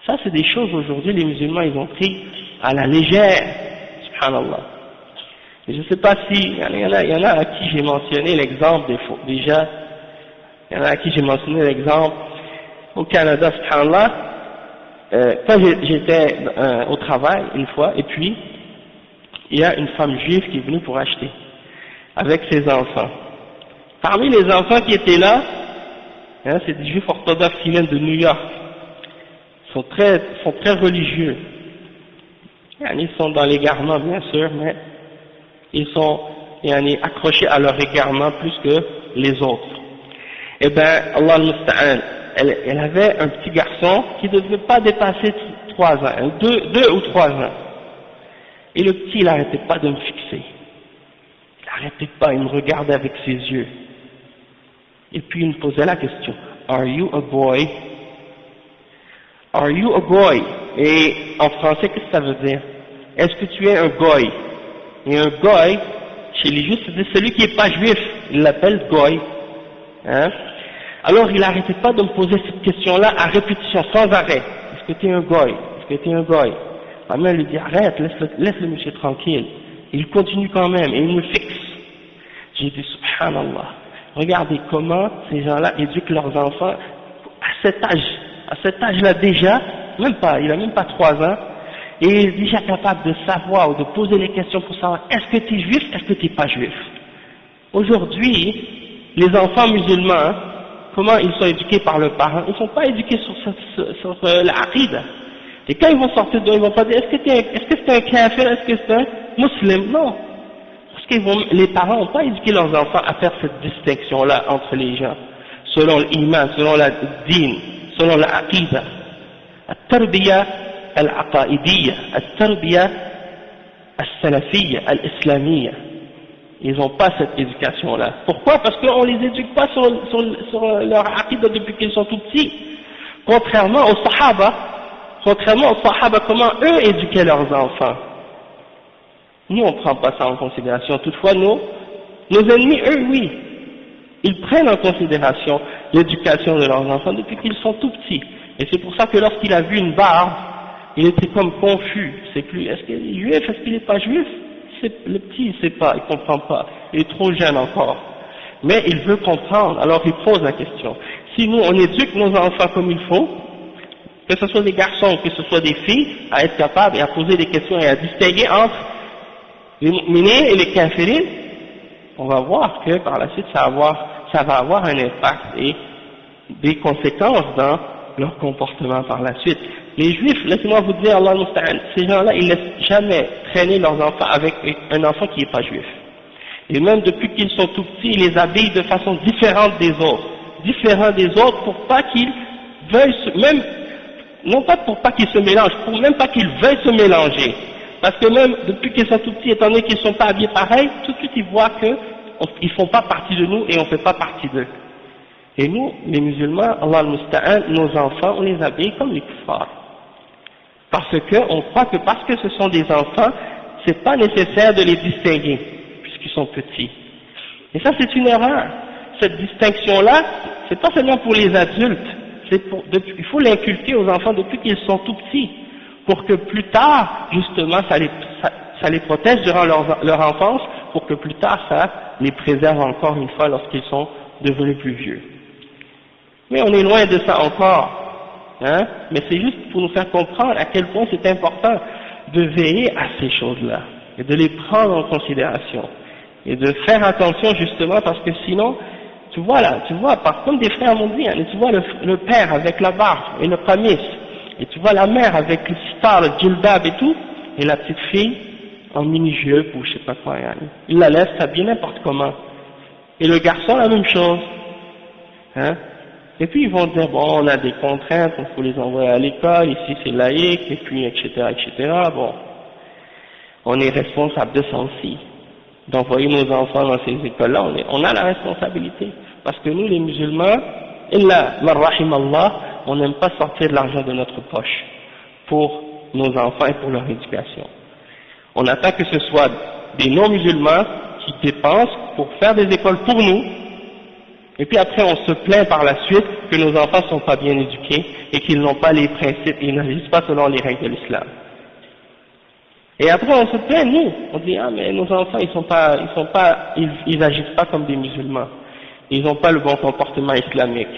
Ça, c'est des choses aujourd'hui, les musulmans, ils ont pris à la légère, subhanallah. Et je ne sais pas si, il y en a à qui j'ai mentionné l'exemple déjà, il y en a à qui j'ai mentionné l'exemple au Canada, subhanallah, quand j'étais au travail une fois, et puis, il y a une femme juive qui est venue pour acheter, avec ses enfants. Parmi les enfants qui étaient là, hein, c'est des juifs orthodoxes qui viennent de New York. Sont très religieux. Ils sont dans l'égarement bien sûr, mais ils sont accrochés à leur égarement plus que les autres. Eh bien, Allah al-Musta'an, elle avait un petit garçon qui ne devait pas dépasser 3 ans, 2 ou 3 ans. Et le petit, il n'arrêtait pas de me fixer. Il n'arrêtait pas, il me regardait avec ses yeux. Et puis il me posait la question, Are you a boy? Are you a goy? Et en français, qu'est-ce que ça veut dire? Est-ce que tu es un goy? Et un goy, chez les juifs, c'est celui qui n'est pas juif. Il l'appelle goy. Hein? Alors il n'arrêtait pas de me poser cette question-là à répétition, sans arrêt. Est-ce que tu es un goy? Est-ce que tu es un goy? Ma mère lui dit, arrête, laisse le monsieur tranquille. Il continue quand même, et il me fixe. J'ai dit, subhanallah, regardez comment ces gens-là éduquent leurs enfants à cet âge. À cet âge-là déjà, même pas, il a même pas 3 ans, et il est déjà capable de savoir ou de poser les questions pour savoir est-ce que tu es juif, est-ce que tu n'es pas juif. Aujourd'hui, les enfants musulmans, comment ils sont éduqués par leurs parents? Ils ne sont pas éduqués sur l'aqida. Et quand ils vont sortir d'eux, ils vont pas dire est-ce que c'est un kafir, est-ce que c'est un musulman? Non. Parce que les parents n'ont pas éduqué leurs enfants à faire cette distinction-là entre les gens, selon l'iman, selon la din, selon l'aqida. التربية العقائدية التربية السلفية الإسلامية. Ils n'ont pas cette éducation-là. Pourquoi? Parce qu'on ne les éduque pas sur leur aqida depuis qu'ils sont tout petits. Contrairement aux sahaba, comment eux éduquaient leurs enfants. Nous, on ne prend pas ça en considération. Toutefois, nos ennemis, eux, oui. Ils prennent en considération l'éducation de leurs enfants depuis qu'ils sont tout petits. Et c'est pour ça que lorsqu'il a vu une barbe, il était comme confus. C'est plus, est-ce qu'il est juif, est-ce qu'il n'est pas juif? Le petit, il ne sait pas, il ne comprend pas. Il est trop jeune encore. Mais il veut comprendre, alors il pose la question. Si nous, on éduque nos enfants comme il faut, que ce soit des garçons, que ce soit des filles, à être capables et à poser des questions et à distinguer entre les mu'minines et les kafirines, on va voir que par la suite ça va avoir un impact et des conséquences dans leur comportement par la suite. Les juifs, laissez-moi vous dire, Allah musta'an, ces gens-là, ils laissent jamais traîner leurs enfants avec un enfant qui n'est pas juif. Et même depuis qu'ils sont tout petits, ils les habillent de façon différente des autres, pour pas qu'ils veuillent, même, non pas pour pas qu'ils se mélangent, pour même pas qu'ils veuillent se mélanger. Parce que même depuis qu'ils sont tout petits, étant donné qu'ils ne sont pas habillés pareil, tout de suite ils voient qu'ils ne font pas partie de nous et on ne fait pas partie d'eux. Et nous, les musulmans, Allah al-Musta'an, nos enfants, on les habille comme les kuffars. Parce qu'on croit que parce que ce sont des enfants, c'est pas nécessaire de les distinguer, puisqu'ils sont petits. Et ça, c'est une erreur. Cette distinction-là, c'est pas seulement pour les adultes, il faut l'inculquer aux enfants depuis qu'ils sont tout petits, pour que plus tard, justement, ça les protège durant leur enfance, pour que plus tard, ça les préserve encore une fois lorsqu'ils sont devenus plus vieux. Mais on est loin de ça encore. Hein? Mais c'est juste pour nous faire comprendre à quel point c'est important de veiller à ces choses-là et de les prendre en considération et de faire attention justement parce que sinon, tu vois, comme des frères m'ont dit, hein, tu vois le père avec la barbe et le qamis, et tu vois la mère avec le sitar, le djilbab et tout, et la petite fille en mini-jupe ou je sais pas quoi, hein. Il la laisse s'habiller n'importe comment. Et le garçon la même chose. Hein? Et puis ils vont dire, bon, on a des contraintes, il faut les envoyer à l'école, ici c'est laïque, et puis etc., etc. Bon, on est responsable de ça aussi, d'envoyer nos enfants dans ces écoles-là, on a la responsabilité. Parce que nous, les musulmans, illa man rahim Allah, on n'aime pas sortir de l'argent de notre poche pour nos enfants et pour leur éducation. On attend que ce soit des non-musulmans qui dépensent pour faire des écoles pour nous, et puis après on se plaint par la suite que nos enfants ne sont pas bien éduqués et qu'ils n'ont pas les principes, ils n'agissent pas selon les règles de l'islam. Et après on se plaint, nous, on dit ah mais nos enfants ils agissent pas comme des musulmans, ils n'ont pas le bon comportement islamique.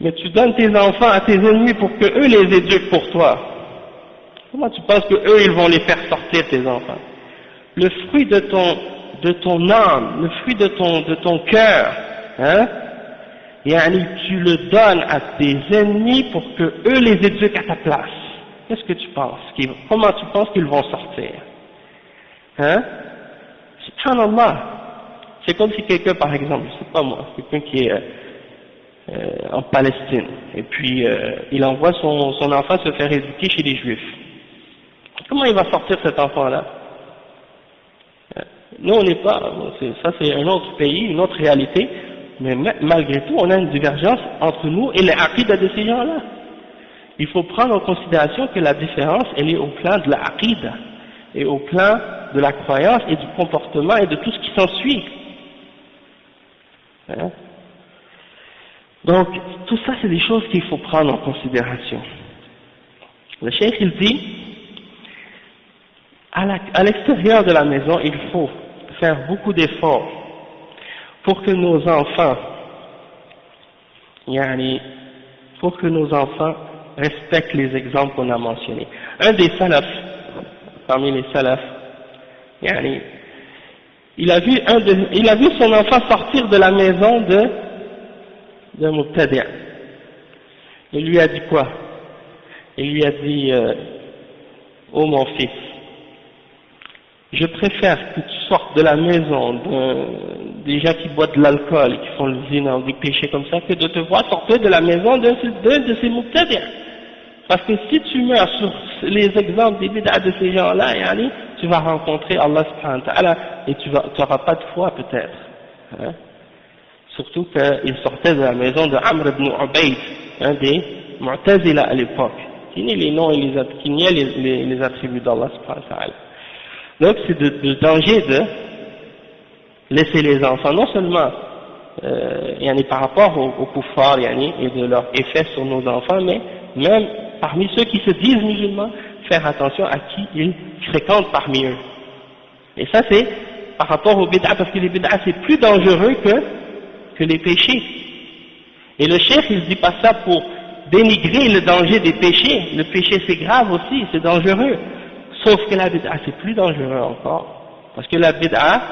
Mais tu donnes tes enfants à tes ennemis pour que eux les éduquent pour toi. Comment tu penses que eux ils vont les faire sortir tes enfants? Le fruit de ton âme, le fruit de ton cœur, hein, yani tu le donnes à tes ennemis pour que eux les éduquent à ta place. Qu'est-ce que tu penses? Comment tu penses qu'ils vont sortir? Hein? Subhanallah. C'est comme si quelqu'un, par exemple, je sais pas moi, quelqu'un qui est en Palestine, et puis il envoie son enfant se faire éduquer chez les Juifs. Comment il va sortir cet enfant-là? Nous on n'est pas, ça c'est un autre pays, une autre réalité, mais malgré tout on a une divergence entre nous et les aqidah de ces gens-là. Il faut prendre en considération que la différence elle est au plan de la aqidah et au plan de la croyance et du comportement et de tout ce qui s'ensuit. Hein? Donc tout ça c'est des choses qu'il faut prendre en considération. Le cheikh il dit à l'extérieur de la maison, il faut faire beaucoup d'efforts pour que nos enfants, respectent les exemples qu'on a mentionnés. Un des salafs, parmi les salafs, il a vu son enfant sortir de la maison de Mubtadi'. Il lui a dit quoi? Il lui a dit, oh mon fils, je préfère que tu sortes de la maison des gens qui boivent de l'alcool et qui font le zina ou des péchés comme ça, que de te voir sortir de la maison d'un de ces mubtadi'. Parce que si tu meurs sur les exemples des bid'a de ces gens-là, tu vas rencontrer Allah subhanahu wa ta'ala et tu n'auras pas de foi peut-être. Hein? Surtout qu'il sortait de la maison de Amr ibn Ubayd, un des Mu'tazila à l'époque, qui niait les noms et qui niait les attributs d'Allah subhanahu wa ta'ala. Donc c'est de danger de laisser les enfants, non seulement par rapport aux kuffars et de leur effet sur nos enfants, mais même parmi ceux qui se disent musulmans, faire attention à qui ils fréquentent parmi eux. Et ça c'est par rapport aux bid'a, parce que les bid'a c'est plus dangereux que les péchés. Et le cheikh il dit pas ça pour dénigrer le danger des péchés. Le péché c'est grave aussi, c'est dangereux. Sauf que la bid'a c'est plus dangereux encore. Parce que la bid'a,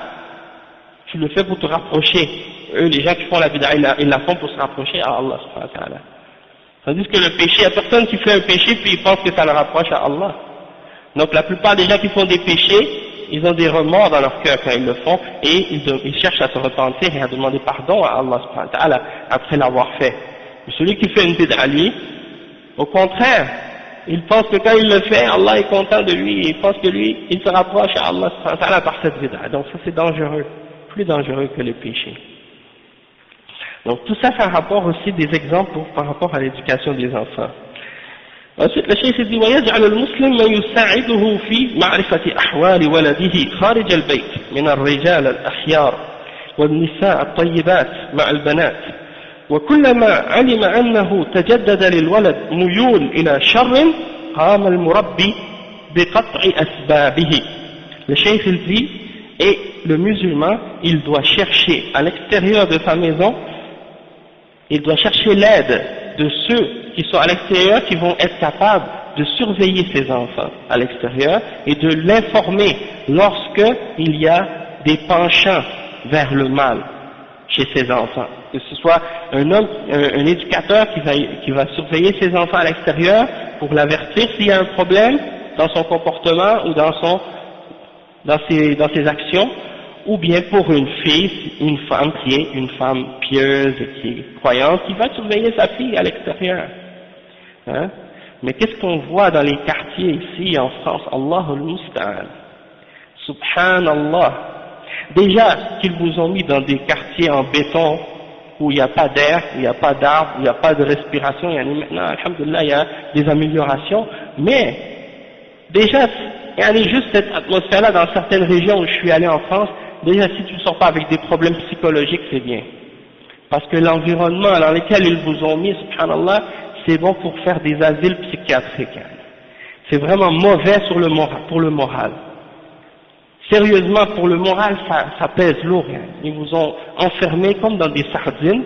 tu le fais pour te rapprocher. Eux, les gens qui font la bid'a, ils la font pour se rapprocher à Allah subhanahu wa ta'ala. Tandis que le péché, il n'y a personne qui fait un péché puis il pense que ça le rapproche à Allah. Donc la plupart des gens qui font des péchés, ils ont des remords dans leur cœur quand ils le font et ils cherchent à se repentir et à demander pardon à Allah subhanahu wa ta'ala après l'avoir fait. Mais celui qui fait une bid'a, lui, au contraire, il pense que quand il le fait, Allah est content de lui, et il pense que lui, il se rapproche à Allah subhanahu wa ta'ala par cette bid'a. Donc ça c'est dangereux, plus dangereux que le péché. Donc tout ça fait un rapport aussi des exemples par rapport à l'éducation des enfants. Ensuite, le cheikh dit ويجعل المسلم من يساعده في معرفة أحوال ولده خارج البيت من الرجال الأخيار والنساء الطيبات مع البنات وكلما علم أنه تجدد للولد ميول إلى شر قام المربي بقطع أسبابه. Le cheikh il dit et le musulman il doit chercher à l'extérieur de sa maison, il doit chercher l'aide de ceux qui sont à l'extérieur, qui vont être capables de surveiller ses enfants à l'extérieur et de l'informer lorsque il y a des penchants vers le mal chez ses enfants. Que ce soit un homme, un éducateur qui va surveiller ses enfants à l'extérieur pour l'avertir s'il y a un problème dans son comportement ou dans ses actions, ou bien pour une fille, une femme qui est une femme pieuse et qui est croyante, qui va surveiller sa fille à l'extérieur. Hein? Mais qu'est-ce qu'on voit dans les quartiers ici en France? Allahul Musta'an. Subhanallah. Déjà qu'ils vous ont mis dans des quartiers en béton où il n'y a pas d'air, où il n'y a pas d'arbres, où il n'y a pas de respiration, maintenant, alhamdoulilah, il y a des améliorations, mais déjà, il y a juste cette atmosphère-là dans certaines régions où je suis allé en France. Déjà, si tu ne sors pas avec des problèmes psychologiques, c'est bien. Parce que l'environnement dans lequel ils vous ont mis, subhanallah, c'est bon pour faire des asiles psychiatriques. C'est vraiment mauvais pour le moral. Sérieusement, pour le moral, ça pèse lourd. Ils vous ont enfermés comme dans des sardines,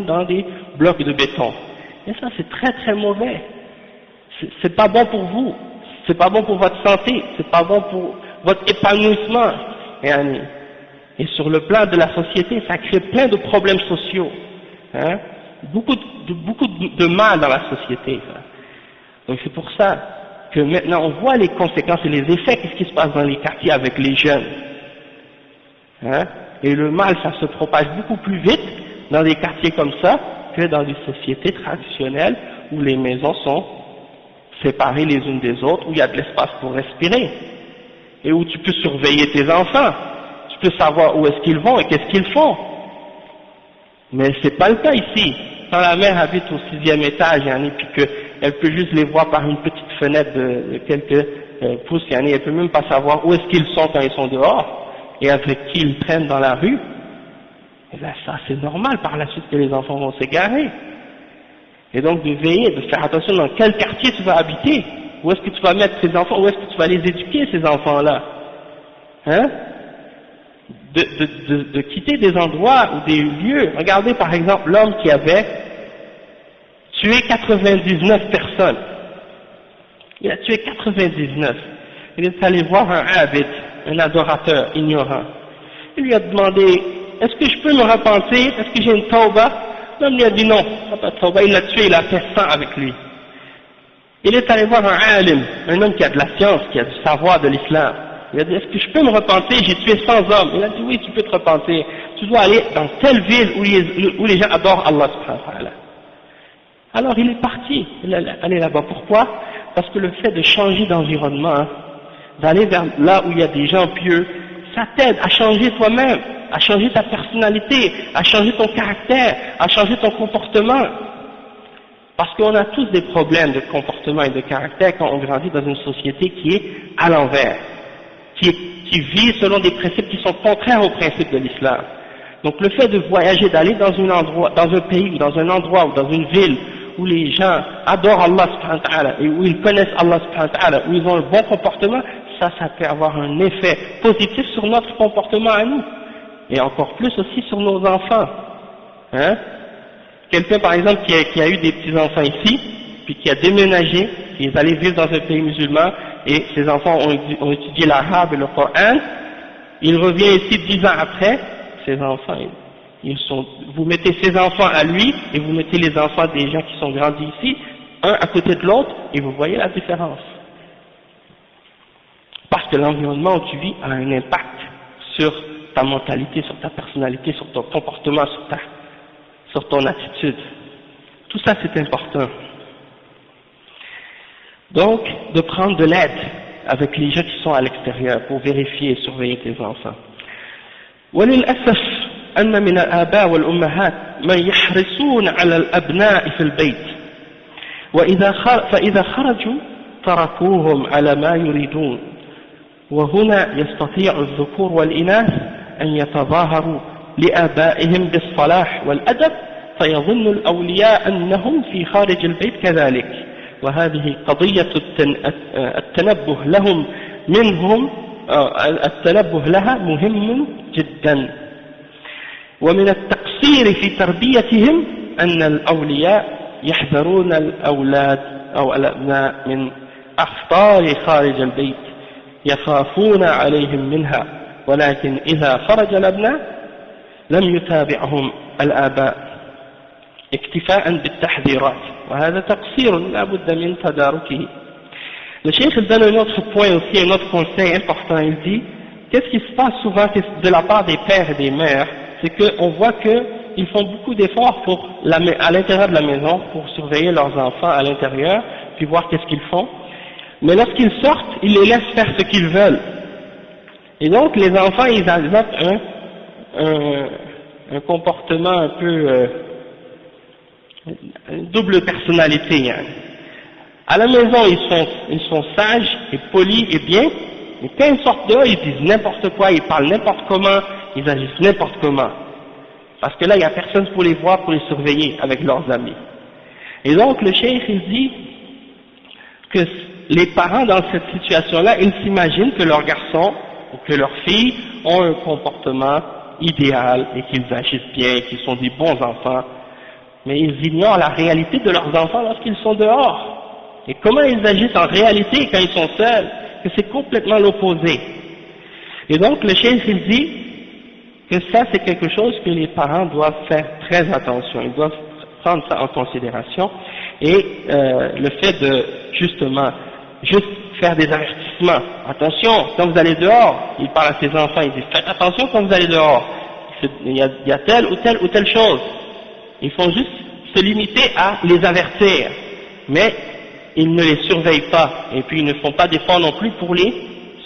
dans des blocs de béton. Et ça, c'est très très mauvais. C'est pas bon pour vous. C'est pas bon pour votre santé. C'est pas bon pour votre épanouissement. Et sur le plan de la société, ça crée plein de problèmes sociaux, hein? beaucoup de mal dans la société. Ça. Donc c'est pour ça que maintenant on voit les conséquences et les effets, qu'est-ce qui se passe dans les quartiers avec les jeunes. Hein? Et le mal, ça se propage beaucoup plus vite dans des quartiers comme ça que dans des sociétés traditionnelles où les maisons sont séparées les unes des autres, où il y a de l'espace pour respirer. Et où tu peux surveiller tes enfants, tu peux savoir où est-ce qu'ils vont et qu'est-ce qu'ils font. Mais c'est pas le cas ici. Quand la mère habite au 6e étage, et puis qu'elle peut juste les voir par une petite fenêtre de quelques pouces, elle peut même pas savoir où est-ce qu'ils sont quand ils sont dehors, et avec qui ils traînent dans la rue, et bien ça c'est normal par la suite que les enfants vont s'égarer. Et donc de veiller, de faire attention dans quel quartier tu vas habiter. Où est-ce que tu vas mettre tes enfants? Où est-ce que tu vas les éduquer, ces enfants-là? Hein? De quitter des endroits ou des lieux. Regardez par exemple l'homme qui avait tué 99 personnes. Il a tué 99. Il est allé voir un abid, un adorateur ignorant. Il lui a demandé, est-ce que je peux me repentir? Est-ce que j'ai une tauba? L'homme lui a dit non, pas de tauba. Il l'a tué, il a fait 100 avec lui. Il est allé voir un alim, un homme qui a de la science, qui a du savoir de l'islam. Il a dit, est-ce que je peux me repentir? J'ai tué 100 hommes. Il a dit, oui, tu peux te repentir. Tu dois aller dans telle ville où les gens adorent Allah subhanahu wa ta'ala. Alors il est parti, il est allé là-bas. Pourquoi? Parce que le fait de changer d'environnement, d'aller vers là où il y a des gens pieux, ça t'aide à changer toi-même, à changer ta personnalité, à changer ton caractère, à changer ton comportement. Parce qu'on a tous des problèmes de comportement et de caractère quand on grandit dans une société qui est à l'envers, qui vit selon des principes qui sont contraires aux principes de l'islam. Donc le fait de voyager, d'aller dans un pays ou dans un endroit ou dans une ville où les gens adorent Allah subhanahu wa ta'ala et où ils connaissent Allah subhanahu wa ta'ala, où ils ont un bon comportement, ça peut avoir un effet positif sur notre comportement à nous, et encore plus aussi sur nos enfants. Hein? quelqu'un par exemple qui a eu des petits-enfants ici, puis qui a déménagé, qui est allé vivre dans un pays musulman, et ses enfants ont étudié l'arabe et le Coran, il revient ici 10 ans après, ses enfants, vous mettez ses enfants à lui, et vous mettez les enfants des gens qui sont grandis ici, un à côté de l'autre, et vous voyez la différence. Parce que l'environnement où tu vis a un impact sur ta mentalité, sur ta personnalité, sur ton comportement, sur ton attitude. Tout ça c'est important. Donc, de prendre de l'aide avec les gens qui sont à l'extérieur pour vérifier et surveiller tes enfants. وللأسف أن من الآباء والأمهات من يحرصون على الأبناء في البيت فإذا خرجوا تركوهم على ما يريدون وهنا يستطيع الذكور والإناث أن يتظاهروا لآبائهم بالصلاح والأدب فيظن الأولياء أنهم في خارج البيت كذلك وهذه قضية التنبه لها مهم جدا ومن التقصير في تربيتهم أن الأولياء يحذرون الأولاد أو الأبناء من أخطار خارج البيت يخافون عليهم منها ولكن إذا خرج الأبناء لم يتابعهم الآباء اكتفاء بالتحذيرات وهذا تقصير لا بد من تداركه. Le cheikh donne un autre point aussi, un autre conseil important. Il dit, qu'est-ce qui se passe souvent de la part des pères et des mères, c'est qu'on voit qu'ils font beaucoup d'efforts à l'intérieur de la maison pour surveiller leurs enfants à l'intérieur, puis voir qu'est-ce qu'ils font. Mais lorsqu'ils sortent, ils les laissent faire ce qu'ils veulent. Et donc les enfants, ils adoptent un comportement un peu une double personnalité. Hein. À la maison, ils sont sages et polis et bien, mais quand ils sortent dehors, ils disent n'importe quoi, ils parlent n'importe comment, ils agissent n'importe comment. Parce que là, il n'y a personne pour les voir, pour les surveiller avec leurs amis. Et donc, le cheikh, il dit que les parents, dans cette situation-là, ils s'imaginent que leurs garçons ou que leurs filles ont un comportement idéal et qu'ils agissent bien, qu'ils sont des bons enfants. Mais ils ignorent la réalité de leurs enfants lorsqu'ils sont dehors. Et comment ils agissent en réalité quand ils sont seuls, que c'est complètement l'opposé. Et donc le cheikh il dit que ça c'est quelque chose que les parents doivent faire très attention, ils doivent prendre ça en considération. Et le fait de justement juste faire des avertissements, attention, quand vous allez dehors, il parle à ses enfants, il dit faites attention quand vous allez dehors, il y a telle ou telle chose. Ils font juste se limiter à les avertir, mais ils ne les surveillent pas, et puis ils ne font pas d'efforts non plus pour les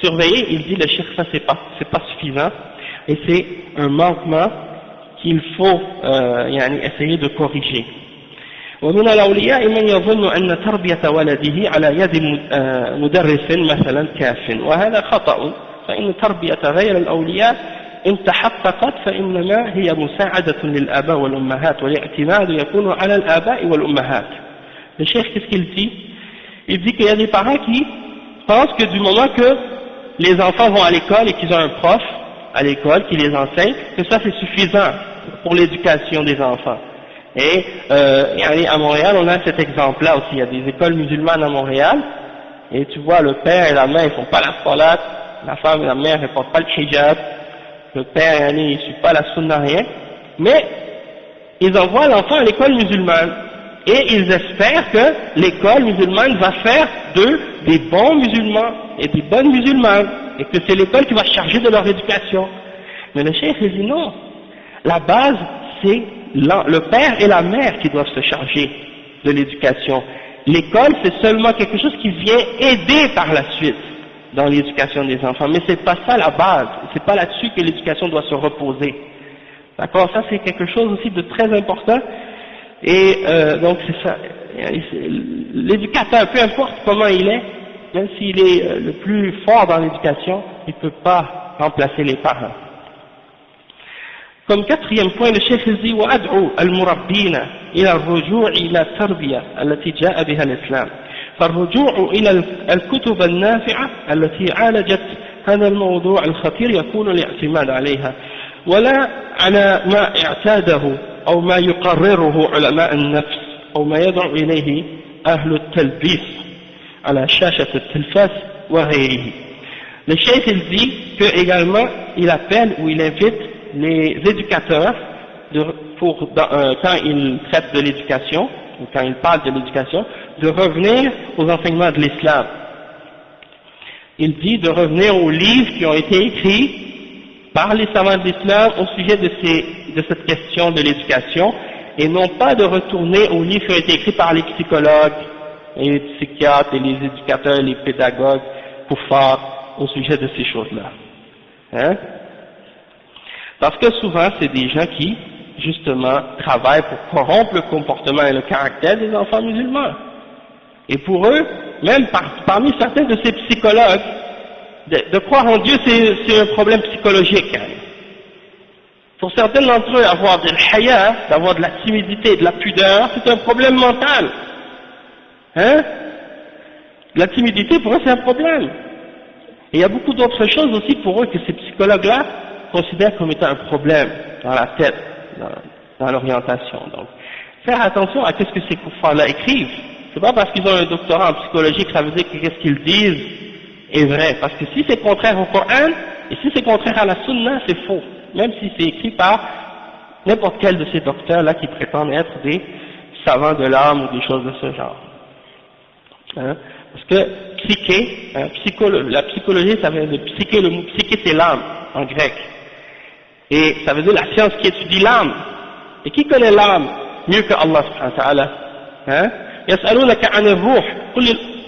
surveiller. Il dit le cheikh, ça c'est pas suffisant, et c'est un manquement qu'il faut essayer de corriger. ومن الأولياء من يظن أن تربية ولده على يد مدرس مثلا كاف وهذا خطأ فإن تربية غير الأولياء إن تحققت فإنما هي مساعدة للآباء والأمهات والاعتماد يكون على الآباء والأمهات. Le cheikh, qu'est-ce qu'il dit? Il dit qu'il y a des parents qui pensent que du moment que les enfants vont à l'école et qu'ils ont un prof à l'école qui les enseigne, que ça c'est suffisant pour l'éducation des enfants. Et à Montréal, on a cet exemple-là aussi. Il y a des écoles musulmanes à Montréal, et tu vois le père et la mère, ils font pas la salat, la femme et la mère, ils portent pas le hijab, le père, il ne suit pas la sunna, rien, mais ils envoient l'enfant à l'école musulmane, et ils espèrent que l'école musulmane va faire d'eux des bons musulmans et des bonnes musulmanes, et que c'est l'école qui va se charger de leur éducation. Mais le cheikh dit non, la base c'est le père et la mère qui doivent se charger de l'éducation. L'école c'est seulement quelque chose qui vient aider par la suite dans l'éducation des enfants, mais c'est pas ça la base, c'est pas là-dessus que l'éducation doit se reposer. D'accord, ça c'est quelque chose aussi de très important, et donc c'est ça, l'éducateur, peu importe comment il est, même s'il est le plus fort dans l'éducation, il ne peut pas remplacer les parents. Comme quatrième point, le cheikh dit وأدعو المربين إلى الرجوع إلى التربية التي جاء بها الإسلام. فالرجوع إلى الكتب النافعة التي عالجت هذا الموضوع الخطير يكون الاعتماد عليها ولا على ما اعتاده أو ما يقرره علماء النفس أو ما يدعو إليه أهل التلبيس على شاشة التلفاز وغيره. Le cheikh il dit que également il appelle ou il invite les éducateurs quand ils traitent de l'éducation ou quand ils parlent de l'éducation de revenir aux enseignements de l'islam. Il dit de revenir aux livres qui ont été écrits par les savants de l'islam au sujet de cette question de l'éducation et non pas de retourner aux livres qui ont été écrits par les psychologues et les psychiatres et les éducateurs et les pédagogues kuffar au sujet de ces choses-là. Hein? Parce que souvent, c'est des gens qui, justement, travaillent pour corrompre le comportement et le caractère des enfants musulmans. Et pour eux, même parmi certains de ces psychologues, de croire en Dieu, c'est un problème psychologique. Hein. Pour certains d'entre eux, avoir de l'haya, d'avoir de la timidité, de la pudeur, c'est un problème mental. Hein? La timidité, pour eux, c'est un problème. Et il y a beaucoup d'autres choses aussi pour eux que ces psychologues-là considèrent comme étant un problème dans la tête, dans l'orientation. Donc, faire attention à ce que ces kuffars-là écrivent. C'est pas parce qu'ils ont un doctorat en psychologie que ça veut dire que ce qu'ils disent est vrai. Parce que si c'est contraire au Coran, et si c'est contraire à la Sunna, c'est faux. Même si c'est écrit par n'importe quel de ces docteurs-là qui prétendent être des savants de l'âme ou des choses de ce genre. Hein? Parce que psyché, la psychologie, ça veut dire psyché, le mot psyché c'est l'âme en grec. Et ça veut dire la science qui étudie l'âme. Et qui connaît l'âme mieux que Allah subhanahu wa ta'ala? Hein? يسألونك عن الروح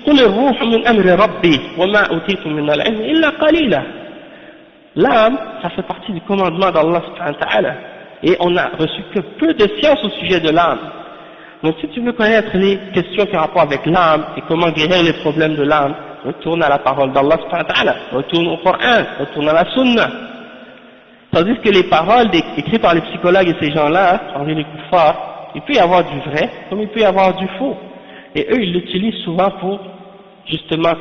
قل الروح من أمر ربي وما أوتيتم من العلم إلا قليلا. L'âme, ça fait partie du commandement d'Allah subhanahu wa ta'ala. Et on n'a reçu que peu de science au sujet de l'âme. Donc si tu veux connaître les questions qui ont rapport avec l'âme et comment guérir les problèmes de l'âme, retourne à la parole d'Allah subhanahu wa ta'ala, retourne au Coran, retourne à la Sunna. Tandis que les paroles écrites par les psychologues et ces gens-là, parmi les kuffars, il peut y avoir du vrai comme il peut y avoir du faux. Et eux, ils l'utilisent souvent pour justement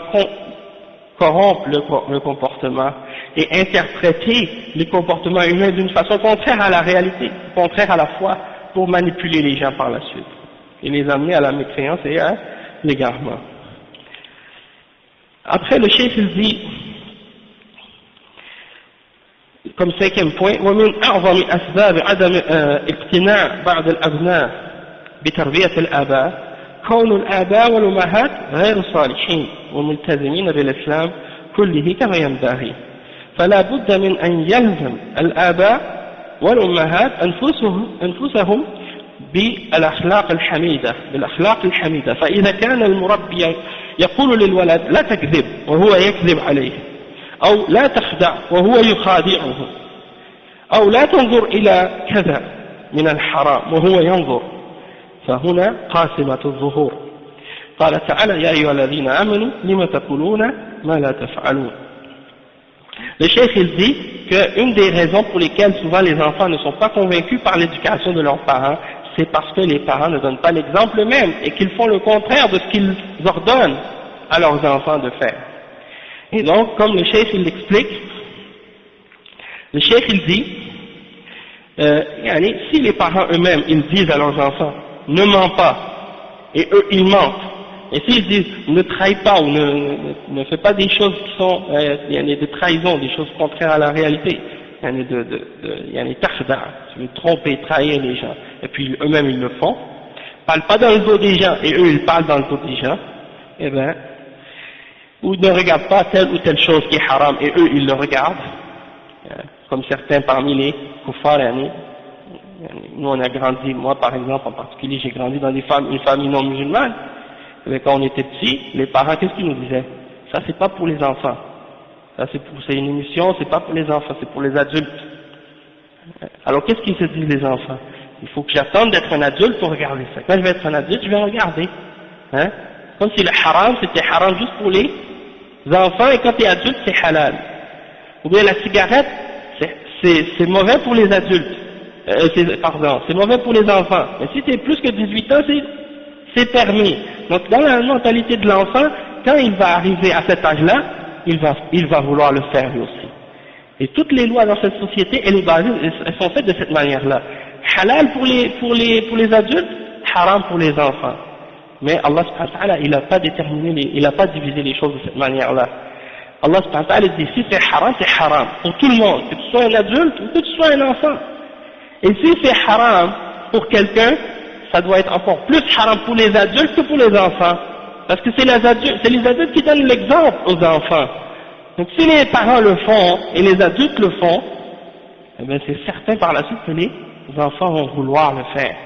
corrompre le comportement et interpréter les comportements humains d'une façon contraire à la réalité, contraire à la foi, pour manipuler les gens par la suite et les amener à la mécréance et à l'égarement. Après, le cheikh il dit, comme cinquième point, ومن أعظم أسباب عدم اقتناع بعض الأبناء بتربية الآباء كون الآباء والأمهات غير صالحين وملتزمين بالإسلام كله كما ينبغي، فلا بد من أن يلزم الآباء والأمهات أنفسهم بالأخلاق الحميدة، فإذا كان المربي يقول للولد لا تكذب وهو يكذب عليه، أو لا تخدع وهو يخادعه، أو لا تنظر إلى كذا من الحرام وهو ينظر، فهنا قاسمة الظهور. قال تعالى يا أيها الذين آمنوا لم تقولون ما لا تفعلون. Le cheikh il dit qu'une des raisons pour lesquelles souvent les enfants ne sont pas convaincus par l'éducation de leurs parents, c'est parce que les parents ne donnent pas l'exemple même et qu'ils font le contraire de ce qu'ils ordonnent à leurs enfants de faire. Et donc, comme le cheikh il l'explique, le cheikh il dit, si les parents eux-mêmes ils disent à leurs enfants ne mens pas, et eux ils mentent, et s'ils disent ne trahis pas ou ne fais pas des choses qui sont des trahisons, des choses contraires à la réalité, tu veux tromper, trahir les gens, et puis eux-mêmes ils le font, parlent pas dans le dos des gens et eux ils parlent dans le dos des gens, eh bien, ou ne regardent pas telle ou telle chose qui est haram et eux ils le regardent, comme certains parmi les kuffars. Nous on a grandi, moi par exemple en particulier, j'ai grandi dans une famille non musulmane. Et quand on était petits, les parents, qu'est-ce qu'ils nous disaient? Ça c'est pas pour les enfants, ça c'est une émission, c'est pas pour les enfants, c'est pour les adultes. Alors qu'est-ce qu'ils se disent les enfants? Il faut que j'attende d'être un adulte pour regarder ça. Quand je vais être un adulte, je vais regarder. Hein? Comme si le haram c'était haram juste pour les enfants et quand tu es adulte c'est halal. Ou bien la cigarette, c'est mauvais pour les adultes. C'est mauvais pour les enfants. Mais si tu es plus que 18 ans, c'est permis. Donc dans la mentalité de l'enfant, quand il va arriver à cet âge-là, il va vouloir le faire lui aussi. Et toutes les lois dans cette société, elles sont faites de cette manière-là. halal pour les adultes, haram pour les enfants. Mais Allah subhanahu wa ta'ala, il n'a pas déterminé, il n'a pas divisé les choses de cette manière-là. Allah subhanahu wa ta'ala dit si c'est haram pour tout le monde, que tu sois un adulte ou que tu sois un enfant. Et si c'est haram pour quelqu'un, ça doit être encore plus haram pour les adultes que pour les enfants. Parce que c'est les adultes qui donnent l'exemple aux enfants. Donc si les parents le font et les adultes le font, eh bien c'est certain par la suite que les enfants vont vouloir le faire.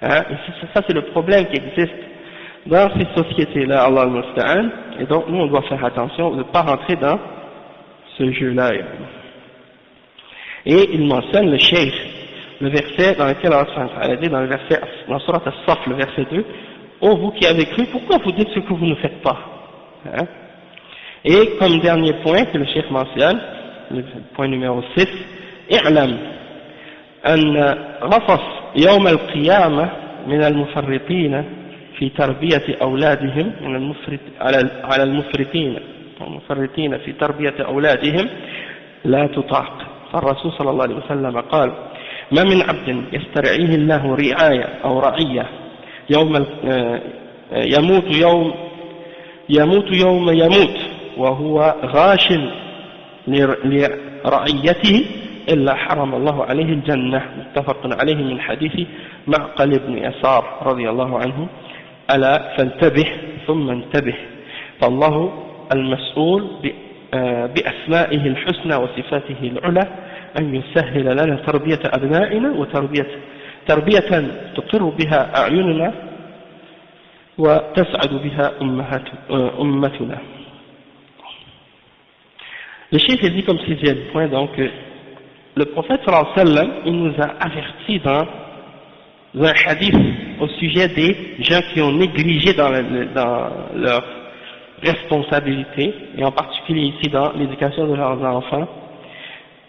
Hein? Et ça c'est le problème qui existe dans ces sociétés-là, Allah al-Musta'an. Et donc nous on doit faire attention de ne pas rentrer dans ce jeu-là. Et il mentionne le cheikh, le verset dans lequel Allah a dit dans le verset, dans Surat As-Saf, le verset 2, ô vous qui avez cru, pourquoi vous dites ce que vous ne faites pas? Hein? Et comme dernier point que le cheikh mentionne, le point numéro 6, i'lam أن غفص يوم القيامة من المفرطين في تربية أولادهم على المفرطين في تربية أولادهم لا تطاق. فالرسول صلى الله عليه وسلم قال ما من عبد يسترعيه الله رعاية أو رعية يموت يوم يموت وهو غاش لرعيته إلا حرم الله عليه الجنة. متفق عليه من حديث معقل بن يسار رضي الله عنه ألا فانتبه ثم انتبه فالله المسؤول بأسمائه الحسنى وصفاته العلى أن يسهل لنا تربية أبنائنا تربية تقر بها أعيننا وتسعد بها أمتنا. Le cheikh dit comme sixième point donc le prophète sallallahu alayhi wa sallam il nous a avertis dans un hadith au sujet des gens qui ont négligé dans leur responsabilité et en particulier ici dans l'éducation de leurs enfants.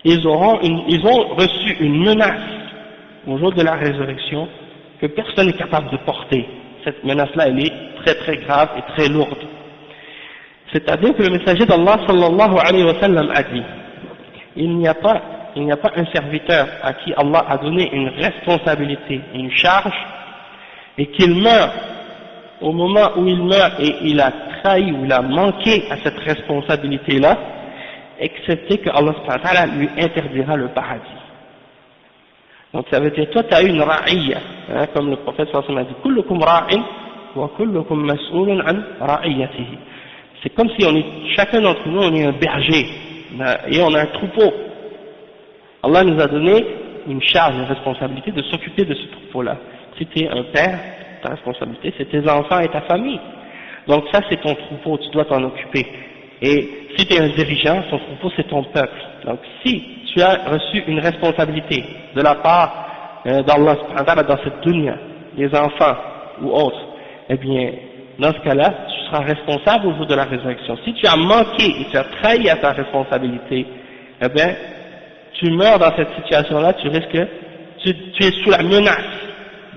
Ils ont reçu une menace au jour de la résurrection que personne n'est capable de porter. Cette menace-là, elle est très très grave et très lourde. C'est-à-dire que le messager d'Allah sallallahu alayhi wa sallam a dit, il n'y a pas un serviteur à qui Allah a donné une responsabilité, une charge, et qu'il meurt, au moment où il meurt et il a trahi ou il a manqué à cette responsabilité-là, excepté que Allah subhanahu wa ta'ala lui interdira le paradis. Donc ça veut dire, toi tu as une ra'iyya, hein, comme le prophète sallallahu alayhi wa sallam a dit, kullukum ra'in wa kullukum mas'ulun an ra'iyatihi. C'est comme si chacun d'entre nous on est un berger, et on a un troupeau. Allah nous a donné une charge, une responsabilité de s'occuper de ce troupeau-là. Si tu es un père, ta responsabilité c'est tes enfants et ta famille. Donc ça c'est ton troupeau, tu dois t'en occuper. Et si tu es un dirigeant, ton troupeau c'est ton peuple. Donc si tu as reçu une responsabilité de la part d'Allah subhanahu wa ta'ala dans cette dunya, les enfants ou autres, eh bien dans ce cas-là, tu seras responsable au jour de la résurrection. Si tu as manqué et tu as trahi à ta responsabilité, eh bien tu meurs dans cette situation-là, tu risques, tu es sous la menace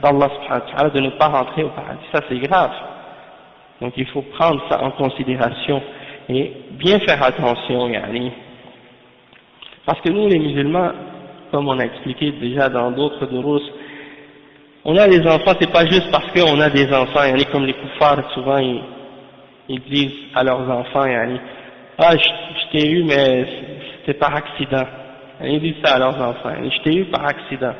d'Allah subhanahu wa ta'ala de ne pas rentrer au paradis. Ça c'est grave. Donc il faut prendre ça en considération et bien faire attention, yani. Parce que nous les musulmans, comme on a expliqué déjà dans d'autres durus, on a des enfants, c'est pas juste parce qu'on a des enfants, yani, comme les kuffars, souvent ils disent à leurs enfants, yani, ah je t'ai eu mais c'était par accident. Ils disent ça à leurs enfants, je t'ai eu par accident.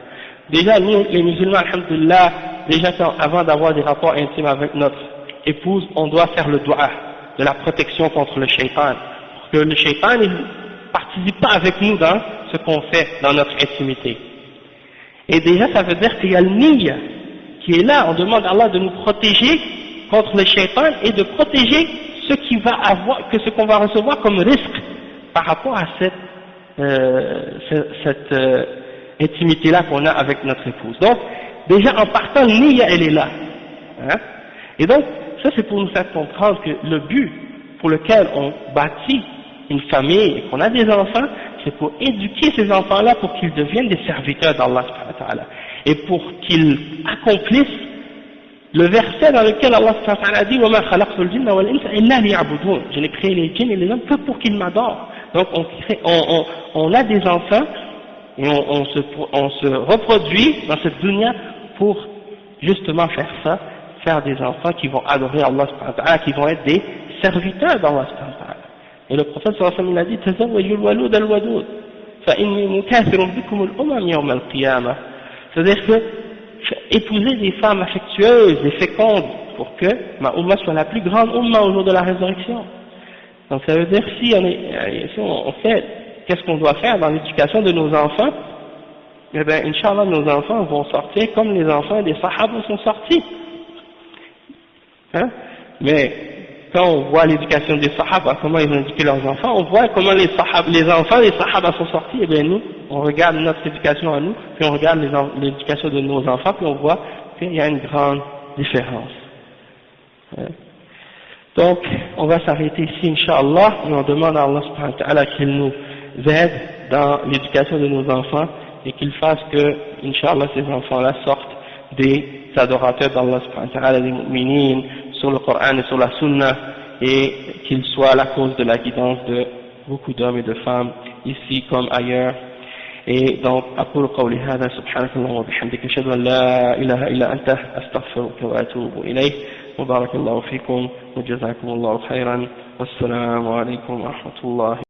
Déjà nous les musulmans, alhamdulillah, déjà avant d'avoir des rapports intimes avec notre épouse, on doit faire le dua de la protection contre le shaitan, pour que le shaitan ne participe pas avec nous dans ce qu'on fait dans notre intimité. Et déjà ça veut dire qu'il y a le niyya qui est là, on demande à Allah de nous protéger contre le shaitan et de protéger ce qu'on va recevoir comme risque par rapport à cette intimité-là qu'on a avec notre épouse. Donc déjà en partant, le niyya elle est là. Hein? Et donc ça c'est pour nous faire comprendre que le but pour lequel on bâtit une famille et qu'on a des enfants, c'est pour éduquer ces enfants-là pour qu'ils deviennent des serviteurs d'Allah subhanahu wa ta'ala et pour qu'ils accomplissent le verset dans lequel Allah subhanahu wa ta'ala dit وَمَا خَلَقْتُ الْجِنَّ وَالْإِنسَ إِلَّا لِيَعْبُدُونَ. Je n'ai créé les djinns et les hommes que pour qu'ils m'adorent. Donc on a des enfants Et on se reproduit dans cette dunya pour justement faire ça, faire des enfants qui vont adorer Allah subhanahu wa ta'ala, qui vont être des serviteurs d'Allah subhanahu wa ta'ala. Et le prophète sallallahu alayhi wa sallam a dit tazawwaju al-walud al-wadud fa inni mukathirun bikum al-umam yawm al-qiyamah. C'est-à-dire que épouser des femmes affectueuses et fécondes pour que ma umma soit la plus grande umma au jour de la résurrection. Donc ça veut dire si on fait, qu'est-ce qu'on doit faire dans l'éducation de nos enfants? Eh bien, Inch'Allah, nos enfants vont sortir comme les enfants des Sahaba sont sortis. Hein? Mais quand on voit l'éducation des Sahaba, comment ils ont éduqué leurs enfants, on voit comment les enfants des Sahaba sont sortis. Eh bien, nous, on regarde notre éducation à nous, puis on regarde l'éducation de nos enfants, puis on voit qu'il y a une grande différence. Hein? Donc, on va s'arrêter ici, Inch'Allah, et on demande à Allah subhanahu wa ta'ala qu'il nous aide dans l'éducation de nos enfants et qu'il fasse que, Inch'Allah, ces enfants-là sortent des adorateurs d'Allah subhanahu wa ta'ala, des mu'minines, sur le Coran et sur la Sunna, et qu'ils soient la cause de la guidance de beaucoup d'hommes et de femmes, ici comme ailleurs. Et donc, أقول قولي هذا سبحانك اللهم وبحمدك أشهد أن لا إله إلا أنت أستغفرك وأتوب إليك وبارك الله فيكم وجزاكم الله خيرا والسلام عليكم ورحمة الله